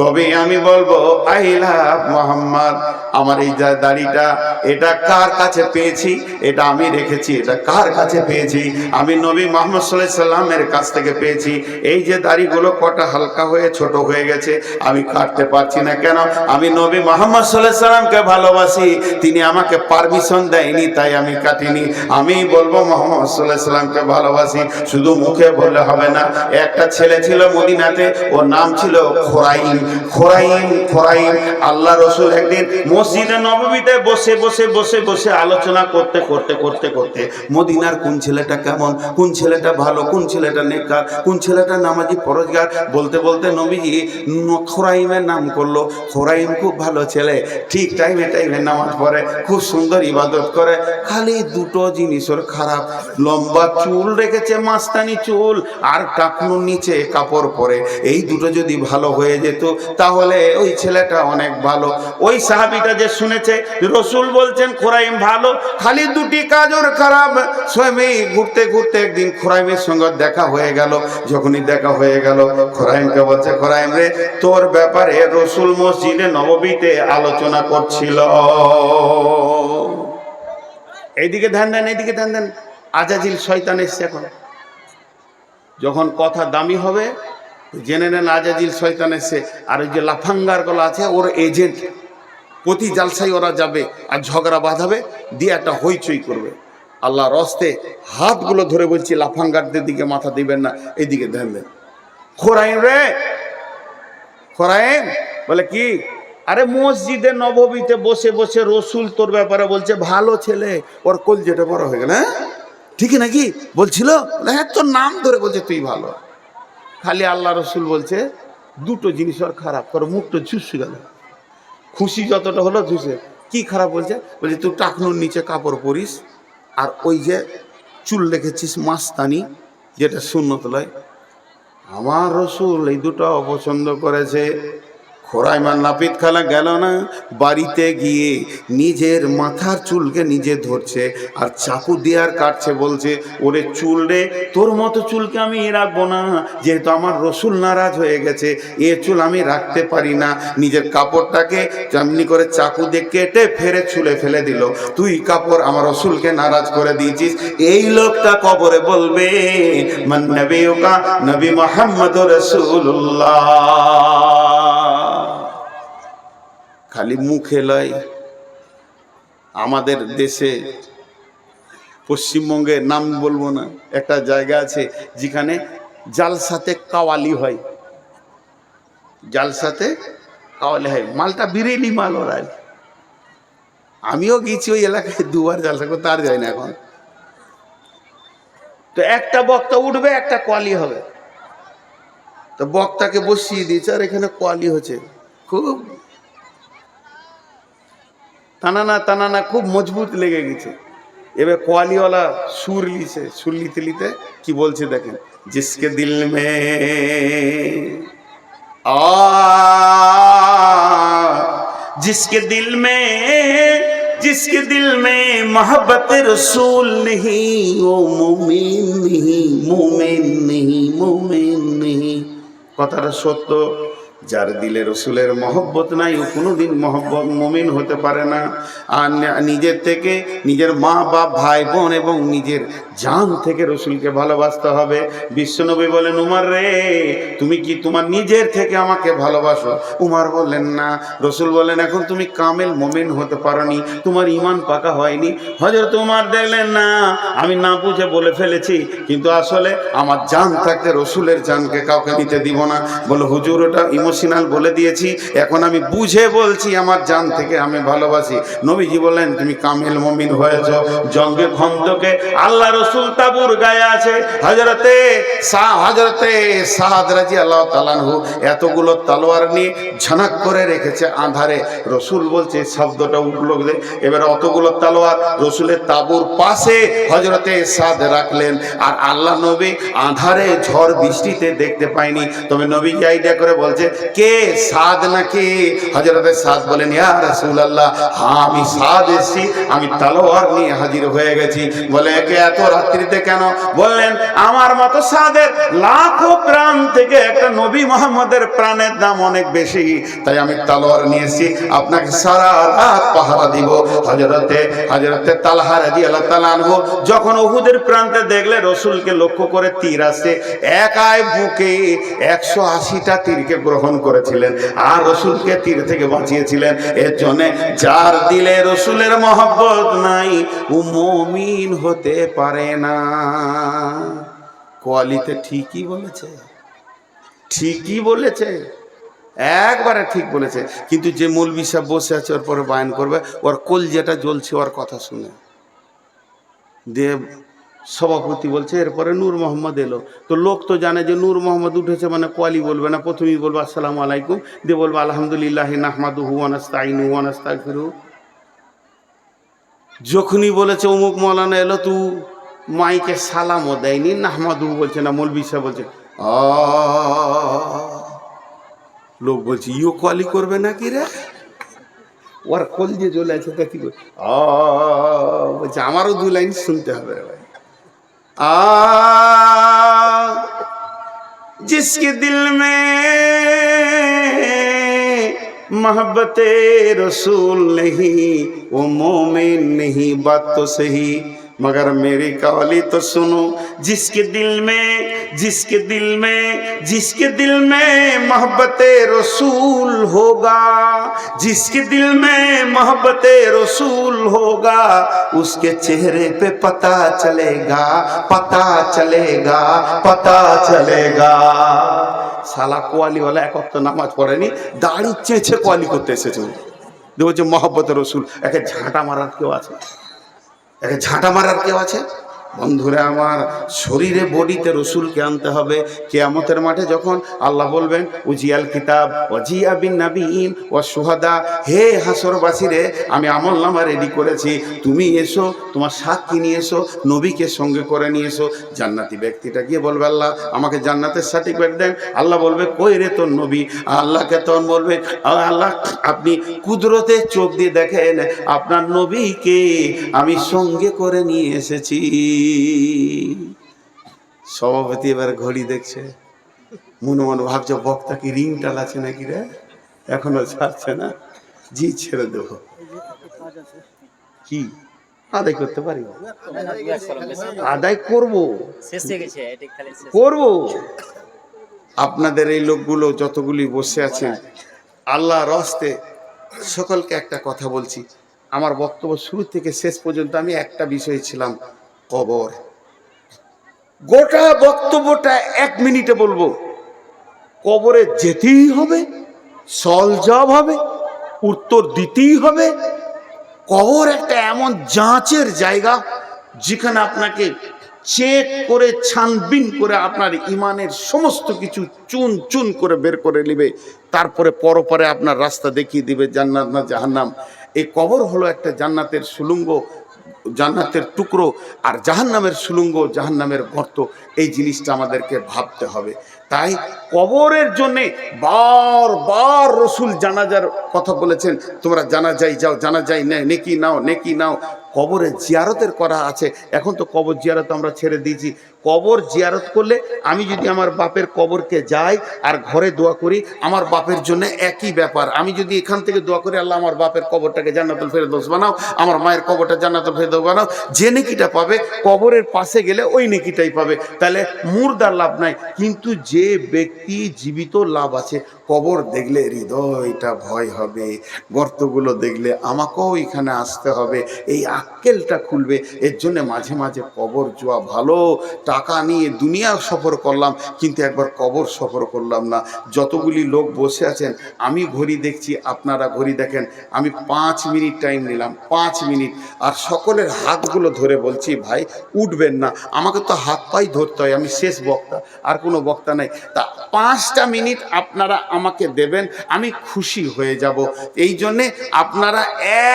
তবে আমি বলবো আই লাভ মোহাম্মদ। আমার এই যা দাড়িটা, এটা কার কাছে পেয়েছি? এটা আমি রেখেছি। এটা কার কাছে পেয়েছি? আমি নবী মুহাম্মদ সাল্লাল্লাহু আলাইহি সাল্লামের কাছ থেকে পেয়েছি। এই যে দাড়িগুলো কটা হালকা হয়ে ছোট হয়ে গেছে, আমি কাটতে পারছি না কেন? আমি নবী মুহাম্মদ সাল্লাল্লাহু আলাইহি সাল্লামকে ভালোবাসি, তিনি আমাকে পারমিশন দেয়নি, তাই আমি কাটিনি। আমি বলবো মুহাম্মদ সাল্লাল্লাহু আলাইহি সাল্লামকে ভালোবাসি, শুধু মুখে বললে হবে না। একটা ছেলে ছিল মদিনাতে, ওর নাম ছিল খোরাইম। খোরাইম আল্লাহ রসুল একদিন মসজিদে নববীতে বসে বসে বসে বসে আলোচনা করতে করতে করতে করতে মদিনার কোন ছেলেটা কেমন, কোন ছেলেটা ভালো, কোন ছেলেটা নেককার, কোন ছেলেটা নামাজি পরহেজগার, বলতে বলতে নবীজি খোরাইমের নাম করলো। খোরাইম খুব ভালো ছেলে, ঠিক টাইমে টাইমে নামাজ পড়ে, খুব সুন্দর ইবাদত করে। খালি দুটো জিনিস ওর খারাপ, লম্বা চুল রেখেছে, মাস্তানি চুল, আর টাকনুর নিচে কাপড় পরে। এই দুটো যদি ভালো হয়ে যেত তাহলে ওই ছেলেটা অনেক ভালো। ওই সাহাবীটা যে শুনেছে রসুল বলছেন খোরাইম ভালো, খালি দুটি কাজ ওর খারাপ। স্বয়ং ঘুরতে ঘুরতে একদিন খোরাইমের সঙ্গে দেখা হয়ে গেল। যখনই দেখা হয়ে গেল, খোরাইমকে বলছে, খোরাইম রে, তোর ব্যাপারে রসুল মসজিদে নববীতে আলোচনা করছিল। এইদিকে ধ্যান দেন, এইদিকে ধ্যান দেন। আজাজিল শয়তান এসছে এখন। যখন কথা দামি হবে জেনে নেন আজাজিল শয়তান এসে। আর ওই যে লাফাঙ্গার গলা আছে, ওর এজেন্ট, প্রতি জালসায় ওরা যাবে আর ঝগড়া বাঁধাবে, দিয়ে একটা হইচই করবে। আল্লাহর রস্তে হাতগুলো ধরে বলছি, লাফাঙ্গারদের দিকে মাথা দিবেন না, এইদিকে ধ্যান দেন। খোরাইম রে, খোরাইম বলে কি? আরে মসজিদে নববীতে বসে বসে রসুল তোর ব্যাপারে বলছে ভালো ছেলে, ওর কলজেটা বড় হয়ে গেল। হ্যাঁ ঠিকই নাকি বলছিল? হ্যাঁ, তোর নাম ধরে বলছে তুই ভালো। খালি আল্লাহ রসুল বলছে দুটো জিনিস ওর খারাপ, তোর মুখটা ঝুসে গেল। খুশি যতটা হলো ঝুসে। কি খারাপ বলছে? বলছে তুই টাকনুর নিচে কাপড় পরিস, আর ওই যে চুল রেখেছিস মাস্তানি, যেটা সুন্নত লয়। আমার রসুল এই দুটো অপছন্দ করেছে। খোরাইমার নাপিত খালা গেল না, বাড়িতে গিয়ে নিজের মাথার চুলকে নিজে ধরছে আর চাকু দিয়ে আর কাটছে। বলছে, ওরে চুল রে, তোর মতো চুলকে আমি রাখবো না, যেহেতু আমার রসুল নারাজ হয়ে গেছে, এ চুল আমি রাখতে পারি না। নিজের কাপড়টাকে তেমনি করে চাকু দিয়ে কেটে ফেরে চুলে ফেলে দিল। তুই কাপড় আমার রসুলকে নারাজ করে দিয়েছিস। এই লোকটা কবরে বলবে, মান নবিয়ুকা নবী মুহাম্মদুর রাসূলুল্লাহ। খালি মুখে লয়। আমাদের দেশে পশ্চিমবঙ্গে, নাম বলবো না, একটা জায়গা আছে যেখানে জালসাতে কাওয়ালি হয়। জালসাতে কাওয়ালি হয়, মালটা বিরেলি মাল ওরা। আমিও গেছি ওই এলাকায় দুবার জালসা করতে, আর যাই না এখন। তো একটা বক্তা উঠবে, একটা কোয়ালি হবে। তো বক্তাকে বসিয়ে দিয়েছে, আর এখানে কোয়ালি হচ্ছে, খুব টানানা টানানা, খুব মজবুত লেগে গেছে। এবার কোয়ালিওয়ালা সুর লিছে, সুর লিতে লিতে কি বলছে দেখেন, জিসকে দিল মে जिसके दिल में मोहब्बत रसूल नहीं, वो मोमिन नहीं, मोमिन नहीं, मोमिन नहीं। কথাটা সত্য। যার দিলে রসুলের মহব্বত নাই, ও কোনোদিন মুমিন হতে পারে না। আর নিজের থেকে, নিজের মা বাপ, ভাই বোন এবং নিজের জান থেকে রসুলকে ভালোবাসতে হবে। বিশ্বনবী বলেন, উমর রে, তুমি কি তোমার নিজের থেকে আমাকে ভালোবাসো? উমর বললেন না। রসুল বলেন, এখন তুমি কামেল মুমিন হতে পারোনি, তোমার ঈমান পাকা হয়নি। হযরত উমর দেখলেন, না, আমি না বুঝে বলে ফেলেছি, কিন্তু আসলে আমার জান থাকতে রসুলের জানকে কাউকে নিতে দিব না। বলে, হুজুর, ওটা ইমোশনাল বলে দিয়েছি, এখন আমি বুঝে বলছি, আমার জান থেকে আমি ভালোবাসি। নবীজি বললেন, তুমি কামেল মুমিন হয়েছো। জঙ্গে খন্দকে আল্লাহ রসুল তাবুর গায়ে আছে। হযরতে সাদ রাদিয়াল্লাহু তাআলা আনহু এতগুলো তলোয়ার নিয়ে ঝানাক করে রেখেছে আঁধারে। রসুল বলছে, শব্দটা উঠলো। এবার অতগুলো তলোয়ার রসুলের তাবুর পাশে হযরতে সাদ রাখলেন। আর আল্লাহ নবী আঁধারে ঝড় বৃষ্টিতে দেখতে পায়নি। তবে নবী আইডিয়া করে বলছে, কে সাদ নাকি? হযরতে সাদ বলেন, ইয়া রাসূলুল্লাহ, হ্যাঁ আমি সাদ এসেছি, আমি তলোয়ার নিয়ে হাজির হয়ে গেছি। বলে কে এত রাত্রিতে কেন? বললেন আমার মতো সাদের লাখো প্রাণ থেকে একটা নবী মুহাম্মদের প্রাণের দাম অনেক বেশি, তাই আমি তলোয়ার নিয়ে এসেছি, আপনাকে সারা রাত পাহারা দিব। হযরতে তালহা রাদিয়াল্লাহু তাআলা আনহু যখন উহুদের প্রান্তে দেখলে রাসূলকে লক্ষ্য করে তীর আসছে, একাই বুকে 180টা তীরকে গ্রহণ করেছিলেন আর রাসূলকে তীর থেকে বাঁচিয়েছিলেন। এর জন্য যার দিলে রাসূলের মহব্বত নাই ও মুমিন হতে পারে না। কোয়ালিতে ঠিকই বলেছে, ঠিকই বলেছে, একবারে ঠিক বলেছে। কিন্তু যে মৌলভী সাহেব বসে আছে ওর পরে বায়ান করবে, ওর কলজেটা জ্বলছে ওর কথা শুনে। দিয়ে সভাপতি বলছে এরপরে নূর মোহাম্মদ এলো, তো লোক তো জানে যে নূর মোহাম্মদ উঠেছে মানে কোয়ালি বলবে না, প্রথমেই বলবো আসসালামু আলাইকুম, দিয়ে বলবো আলহামদুলিল্লাহি নাহমাদুহু ওয়া নাস্তাইনুহু ওয়া নাস্তাগফিরুহু। যখনই বলেছে অমুক মৌলানা এলো, তু মাইকে সালামও দেয়নি, নাহমাদুহু বলছে না, মৌলভী সাহেব বলছে লোক বলছে ইও কোয়ালি করবে নাকি রে? ওর কলজে জ্বলে আছে, তা কি বলছে আমারও 2 লাইন শুনতে হবে ভাই। जिसके दिल में मोहब्बत रसूल नहीं वो मोमिन नहीं, बात तो सही मगर मेरी कवाली तो सुनो। जिसके दिल में मोहब्बत रसूल होगा, जिसके दिल में मोहब्बत रसूल होगा, उसके चेहरे पे पता चलेगा, पता चलेगा, पता चलेगा। সালা কোয়ালিওয়ালা এক ওয়াক্ত নামাজ পড়েনি, দাড়ি চেঁচে কোয়ালি করতে এসেছে। দেখো যে মোহব্বত রসুল, একে ঝাঁটা মারার কেউ আছে? একে ঝাঁটা মারার কেউ আছে? বন্ধুরা আমার, শরীরে বডিতে রসুলকে আনতে হবে। কিয়ামতের মাঠে যখন আল্লাহ বলবেন উজিয়াল কিতাব ওয়াজিয়া বিন নাবিয়িন ওয়া শুহাদা, হে হাসরবাসীরে আমি আমলনামা রেডি করেছি, তুমি এসো, তোমার সাক্ষী নিয়ে এসো, নবীকে সঙ্গে করে নিয়ে এসো। জান্নাতি ব্যক্তিটা গিয়ে বলবে আল্লাহ আমাকে জান্নাতের সার্টিফিকেট দেন। আল্লাহ বলবে কই রে তোর নবী? আল্লাহকে তখন বলবে আল্লাহ আপনি কুদরতে চোখ দিয়ে দেখেন আপনার নবীকে আমি সঙ্গে করে নিয়ে এসেছি। সভাপতি এবার ঘড়ি দেখছে, মনে মনে ভাবছে বক্তা কি রিং টালাছে নাকি রে, এখনো ছাড়ছে না, জি ছেড়ে দেব। কি আদায় করতে পারি? আদায় করবো, করবো। আপনাদের এই লোকগুলো যতগুলি বসে আছেন, আল্লাহর রাস্তে সকলকে একটা কথা বলছি। আমার বক্তব্য শুরু থেকে শেষ পর্যন্ত আমি একটা বিষয় ছিলাম, কবর। গোটা বক্তব্যটা 1 মিনিটে বলবো। কবরে যেতেই হবে, সলজব হবে, উত্তর দিতেই হবে। কবর একটা এমন যাঁচের জায়গা যেখানে আপনাকে চেক করে ছানবিন করে আপনার ইমানের সমস্ত কিছু চুন চুন করে বের করে নেবে, তারপরে পরপরে আপনার রাস্তা দেখিয়ে দিবে জান্নাত না জাহান্নাম। এই কবর হলো একটা জান্নাতের সুলঙ্গ, জান্নাতের টুকরো, আর জাহান্নামের সুলঙ্গ, জাহান্নামের গর্ত। এই জিনিসটা আমাদেরকে ভাবতে হবে। তাই কবরের জন্যে বারবার রসুল জানাজার কথা বলেছেন, তোমরা জানাজায় যাও, জানাজায় নেকি নাও, নেকি নাও। কবরে জিয়ারতের করা আছে। এখন তো কবর জিয়ারত আমরা ছেড়ে দিয়েছি। কবর জিয়ারত করলে আমি যদি আমার বাপের কবরকে যাই আর ঘরে দোয়া করি, আমার বাপের জন্য একই ব্যাপার। আমি যদি এখান থেকে দোয়া করি আল্লাহ আমার বাপের কবরটাকে জান্নাতুল ফেরদৌস বানাও, আমার মায়ের কবরটা জান্নাতুল ফেরদৌস বানাও, যে নেকিটা পাবে কবরের পাশে গেলে ওই নেকিটাই পাবে। তাহলে মুর্দার লাভ নাই, কিন্তু যে ব্যক্তি জীবিত লাভ আছে। কবর দেখলে হৃদয়টা ভয় হবে, গর্তগুলো দেখলে আমাকেও এখানে আসতে হবে, এই আক্কেলটা খুলবে। এর জন্য মাঝে মাঝে কবর যাওয়া ভালো। টাকা নিয়ে দুনিয়া সফর করলাম, কিন্তু একবার কবর সফর করলাম না। যতগুলি লোক বসে আছেন, আমি ঘড়ি দেখছি, আপনারা ঘড়ি দেখেন। আমি 5 মিনিট টাইম নিলাম, 5 মিনিট। আর সকলের হাতগুলো ধরে বলছি ভাই উঠবেন না, আমাকে তো হাত পাই ধরতে হয়, আমি শেষ বক্তা, আর কোনো বক্তা নাই। তা 5টা মিনিট আপনারা আমাকে দেবেন, আমি খুশি হয়ে যাব। এই জন্যে আপনারা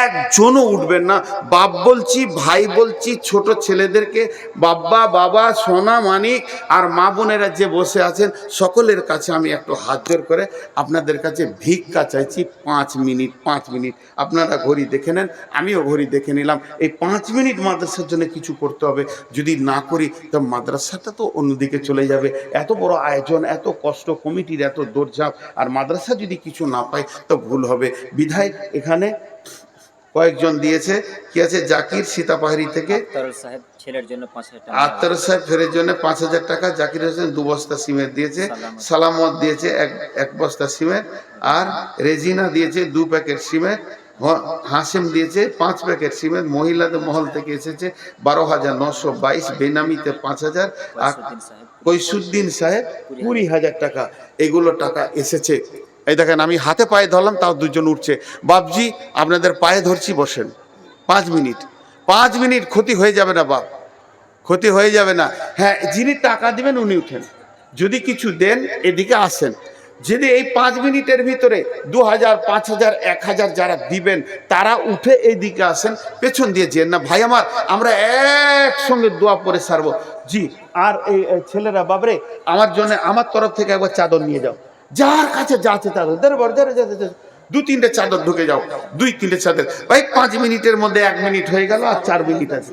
একজনও উঠবেন না। বাপ বলছি, ভাই বলছি, ছোট ছেলেদেরকে, বাবা বাবা সোনা মানিক আর মা বোনেরা যে বসে আছেন সকলের কাছে আমি একটু হাত জোর করে আপনাদের কাছে ভিক্ষা চাইছি। 5 মিনিট, 5 মিনিট আপনারা ঘড়ি দেখে নেন, আমিও ঘড়ি দেখে নিলাম। এই 5 মিনিট মাদ্রাসার জন্য কিছু করতে হবে। যদি না করি তো মাদ্রাসাটা তো অন্যদিকে চলে যাবে। এত বড় আয়োজন, এত কষ্ট, কমিটির এত দৌড়ঝাঁপ, আর মাদ্রাসা যদি কিছু না পায় তো ভুল হবে। বিধায় এখানে কয়েকজন দিয়েছে। কি আছে? জাকির সীতাপাহাড়ি থেকে আখতারুল সাহেব ছেলের জন্য 5,000 টাকা, আখতার সাহেব ফেরের জন্য 5,000 টাকা, জাকির হোসেন 2 বস্তা সিমেন্ট দিয়েছে, সালামত দিয়েছে এক বস্তা সিমেন্ট, আর রেজিনা দিয়েছে 2 প্যাকেট সিমেন্ট, হাসিম দিয়েছে 5 প্যাকেট সিমেন্ট। মহিলাদের মহল থেকে এসেছে 12,922, বেনামিতে 5,000, আর কৈসুদ্দিন সাহেব 20,000 টাকা। এগুলো টাকা এসেছে। এই দেখেন আমি হাতে পায়ে ধরলাম, তাও 2 জন উঠছে। বাপজি আপনাদের পায়ে ধরছি, বসেন। 5 মিনিট, 5 মিনিট, ক্ষতি হয়ে যাবে না বাপ, ক্ষতি হয়ে যাবে না। হ্যাঁ, যিনি টাকা দিবেন উনি উঠেন, যদি কিছু দেন এদিকে আসেন। যদি এই 5 মিনিটের ভিতরে 2,000, 5,000, 1,000 যারা দিবেন তারা উঠে এইদিকে আসেন, পেছন দিয়ে যেন না। ভাই আমার, আমরা একসঙ্গে দোয়া পরে সারবো। জি, আর এই ছেলেরা বাবরে আমার জন্য, আমার তরফ থেকে একবার চাদর নিয়ে যাও, যার কাছে যা আছে চাদর, 2-3টে চাদর ঢুকে যাও, 2-3টে চাদর। ভাই 5 মিনিটের মধ্যে 1 মিনিট হয়ে গেল, আর 4 মিনিট আছে।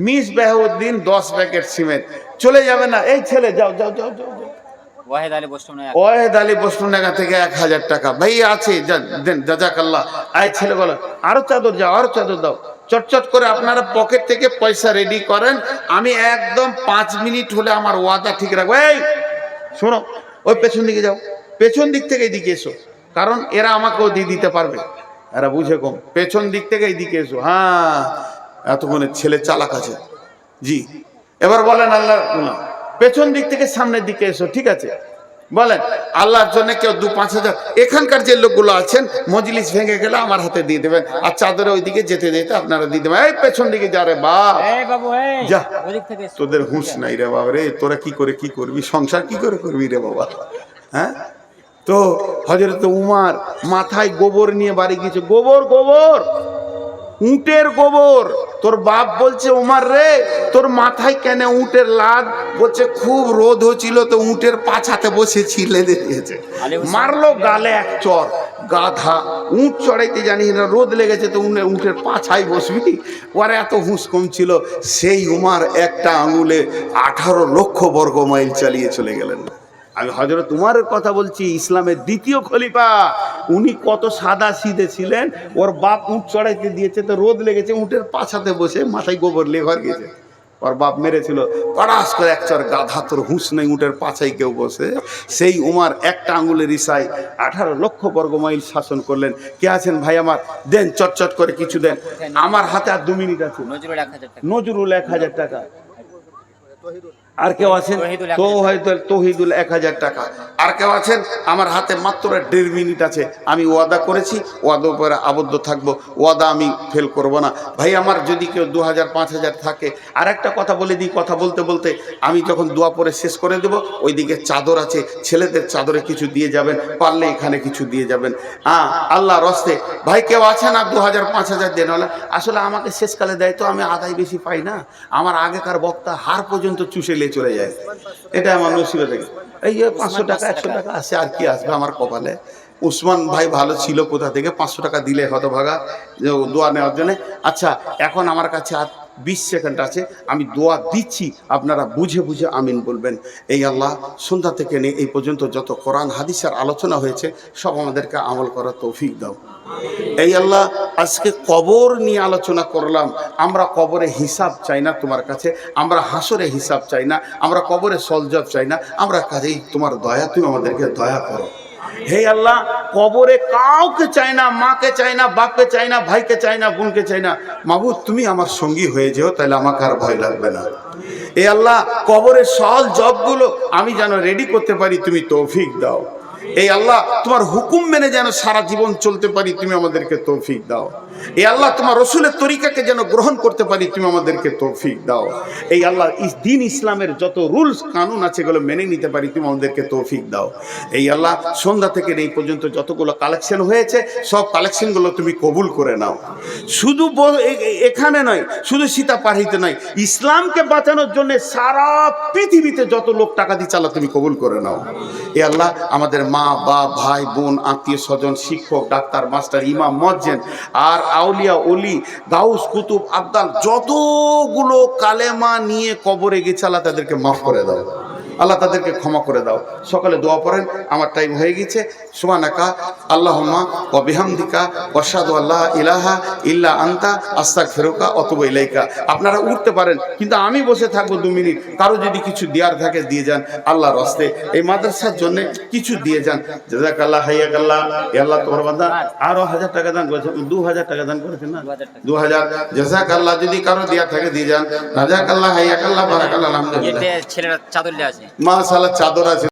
মিস বাহাউদ্দিন 10 প্যাকেট সিমেন্ট, চলে যাবে না। এই ছেলে যাও যাও যাও যাও। ওয়াহেদ আলী বসুনাগা, ওয়াহেদ আলী বসুনাগা থেকে 1,000 টাকা। ভাই আছে, দেন, জাজাকাল্লাহ। আয় ছেলে বলো, আরো চাদর যাও, আরো চাদর দাও। চটচট করে আপনারা পকেট থেকে পয়সা রেডি করেন। আমি একদম 5 মিনিট হলে আমার ওয়াদা ঠিক রাখবো। এই শোনো, ওই পেছন দিকে যাও, পেছন দিক থেকে এদিকে এসো, কারণ এরা আমাকেও দিয়ে দিতে পারবে, এরা বুঝে কম। পেছন দিক থেকে এইদিকে এসো। হ্যাঁ, এতক্ষণে ছেলে চালাক আছে। জি, এবার বলেন আল্লাহ, পেছন দিক থেকে সামনের দিকে এসো, ঠিক আছে? বলেন আল্লাহর জন্য কেউ 2-5 হাজার, এখানকার যে লোকগুলো আছেন মজলিস ভেঙে গেলে আমার হাতে দিয়ে দেবেন, আর চাদরে ওইদিকে যেতে যেতে আপনারা দিয়ে দেবেন। এই পেছন দিকে যা রে বাপ, যা, তোদের হুঁশ নাই রে বাবা রে, তোরা কি করে কি করবি, সংসার কি করে করবি রে বাবা? হ্যাঁ, তো হযরত উমর মাথায় গোবর নিয়ে বাড়ি গিয়েছে। গোবর, গোবর, উটের গোবর। তোর বাপ বলছে, উমর রে তোর মাথায় কেন উটের লাদ? বলছে খুব রোদ হচ্ছিল তো উটের পাছাতে বসে ছিলে দিয়েছে। মারলো গালে এক চর। গাধা, উট চড়াইতে জানিস না, রোদ লেগেছে তো উটের পাছায় বসবি? ওরা এত হুঁশ কম ছিল। সেই উমর একটা আঙুলে 18 লক্ষ বর্গ মাইল চালিয়ে চলে গেলেন। আমি হযরত উমরের কথা বলছি, ইসলামের দ্বিতীয় খলিফা। উনি কত সাদা সিধে ছিলেন। ওর বাপ উট চড়াইতে দিয়েছে তো রোদ লেগেছে, উটের পাছাতে বসে মাথায় গোবর লে ঘর গেছে। ওর বাপ মেরেছিল, পড়াস করে এক চর। গাধা, তোর হুঁশ নেই, উটের পাছায় কেউ বসে? সেই উমর একটা আঙুলের ইশারায় 18 লক্ষ বর্গ মাইল শাসন করলেন। কে আছেন ভাই আমার? দেন, চটচট করে কিছু দেন। আমার হাতে আর 2 মিনিট আছে। নজরুল 1,000 টাকা। আর কেউ আছেন? তৌহিদুল 1,000 টাকা। আর কেউ আছেন? আমার হাতে মাত্র 1.5 মিনিট আছে। আমি ওয়াদা করেছি, ওয়াদা উপরে আবদ্ধ থাকবো, ওয়াদা আমি ফেল করব না। ভাই আমার, যদি কেউ 2,000, 5,000 থাকে। আর একটা কথা বলে দিই, কথা বলতে বলতে আমি যখন দোয়া পরে শেষ করে দেব, ওইদিকে চাদর আছে, ছেলেদের চাদরে কিছু দিয়ে যাবেন, পারলে এখানে কিছু দিয়ে যাবেন। হ্যাঁ, আল্লাহ রস্তে। ভাই কেউ আছে না 2,000, 5,000 দেন? আসলে আমাকে শেষকালে দেয় তো, আমি আদায় বেশি পাই না। আমার আগেকার বক্তা হার পর্যন্ত চুষে চলে যায়, এটা আমার নসিবে থেকে। এই 500 টাকা, 100 টাকা আসে, আর কি আসবে আমার কপালে? উসমান ভাই ভালো ছিল, কোথা থেকে 500 টাকা দিলে হতভাগা দোয়া নেওয়ার জন্য। আচ্ছা, এখন আমার কাছে আর 20 সেকেন্ড আছে, আমি দোয়া দিচ্ছি, আপনারা বুঝে বুঝে আমিন বলবেন। এই আল্লাহ, সন্ধ্যা থেকে নিয়ে এই পর্যন্ত যত কোরআন হাদিসের আলোচনা হয়েছে সব আমাদেরকে আমল করার তৌফিক দাও। এই আল্লাহ, আজকে কবর নিয়ে আলোচনা করলাম। আমরা কবরে হিসাব চাই না তোমার কাছে, আমরা হাসরে হিসাব চাই না, আমরা কবরে সলজব চাই না। আমরা কাজেই তোমার দয়া, তুমি আমাদেরকে দয়া করো। হে আল্লাহ, কবরে কাউকে চাই না, মাকে চাই না, বাপকে চাই না, ভাইকে চাই না, বোনকে চাই না। মাবুদ, তুমি আমার সঙ্গী হয়ে যেও, তাহলে আমাকে আর ভয় লাগবে না। এ আল্লাহ, কবরের সল জবগুলো আমি যেন রেডি করতে পারি, তুমি তৌফিক দাও। এই আল্লাহ, তোমার হুকুম মেনে যেন সারা জীবন চলতে পারি, তুমি আমাদেরকে তৌফিক দাও। এই আল্লাহ তোমার রসুলের তরিকাকে যেন গ্রহণ করতে পারি, তুমি আমাদেরকে তৌফিক দাও। এই আল্লাহ দিন ইসলামের যত রুলস কানুন আছে এগুলো মেনে নিতে পারি, তুমি আমাদেরকে তৌফিক দাও। এই আল্লাহ সন্ধ্যা থেকে এই পর্যন্ত যতগুলো কালেকশন হয়েছে সব কালেকশনগুলো তুমি কবুল করে নাও। শুধু এখানে নয়, শুধু সীতা পাঠিতে নয়, ইসলামকে বাঁচানোর জন্য সারা পৃথিবীতে যত লোক টাকা দিয়ে চালা তুমি কবুল করে নাও। এ আল্লাহ আমাদের মা বাপ ভাই বোন আত্মীয় স্বজন শিক্ষক ডাক্তার মাস্টার ইমাম মজ্জেন আর আউলিয়া ওলি গাউস কুতুব আবদাল যতগুলো কালেমা নিয়ে কবরে গেছে আল্লাহ তাদেরকে মাফ করে দাও, আল্লাহ তাদেরকে ক্ষমা করে দাও। সকালে দোয়া পড়েন, আমার টাইম হয়ে গেছে। সুবহানাকা আল্লাহুম্মা ওয়া বিহামদিকা ওয়া আশহাদু আল্লা ইলাহা ইল্লা আনতা আস্তাগফিরুকা ওয়া আতুবু ইলাইকা। আপনারা উঠতে পারেন, কিন্তু আমি বসে থাকবো 2 মিনিট। কারো যদি কিছু দেওয়ার থাকে দিয়ে যান আল্লাহর রাস্তায়, এই মাদ্রাসার জন্য কিছু দিয়ে যান। জাযাকাল্লাহ হাইয়াকাল্লাহ। এ আল্লাহ তোমার বান্দা আরো 1000 টাকা দান করেছেন, 2000 টাকা দান করেছেন না, 2000 জাযাকাল্লাহ। যদি কারো দেওয়ার থাকে দিয়ে যান। জাযাকাল্লাহ হাইয়াকাল্লাহ বারাকাল্লাহ আলহামদুলিল্লাহ। ছেলেরা চাদর লিয়ে আছে মাশাআল্লাহ চাদর আছে।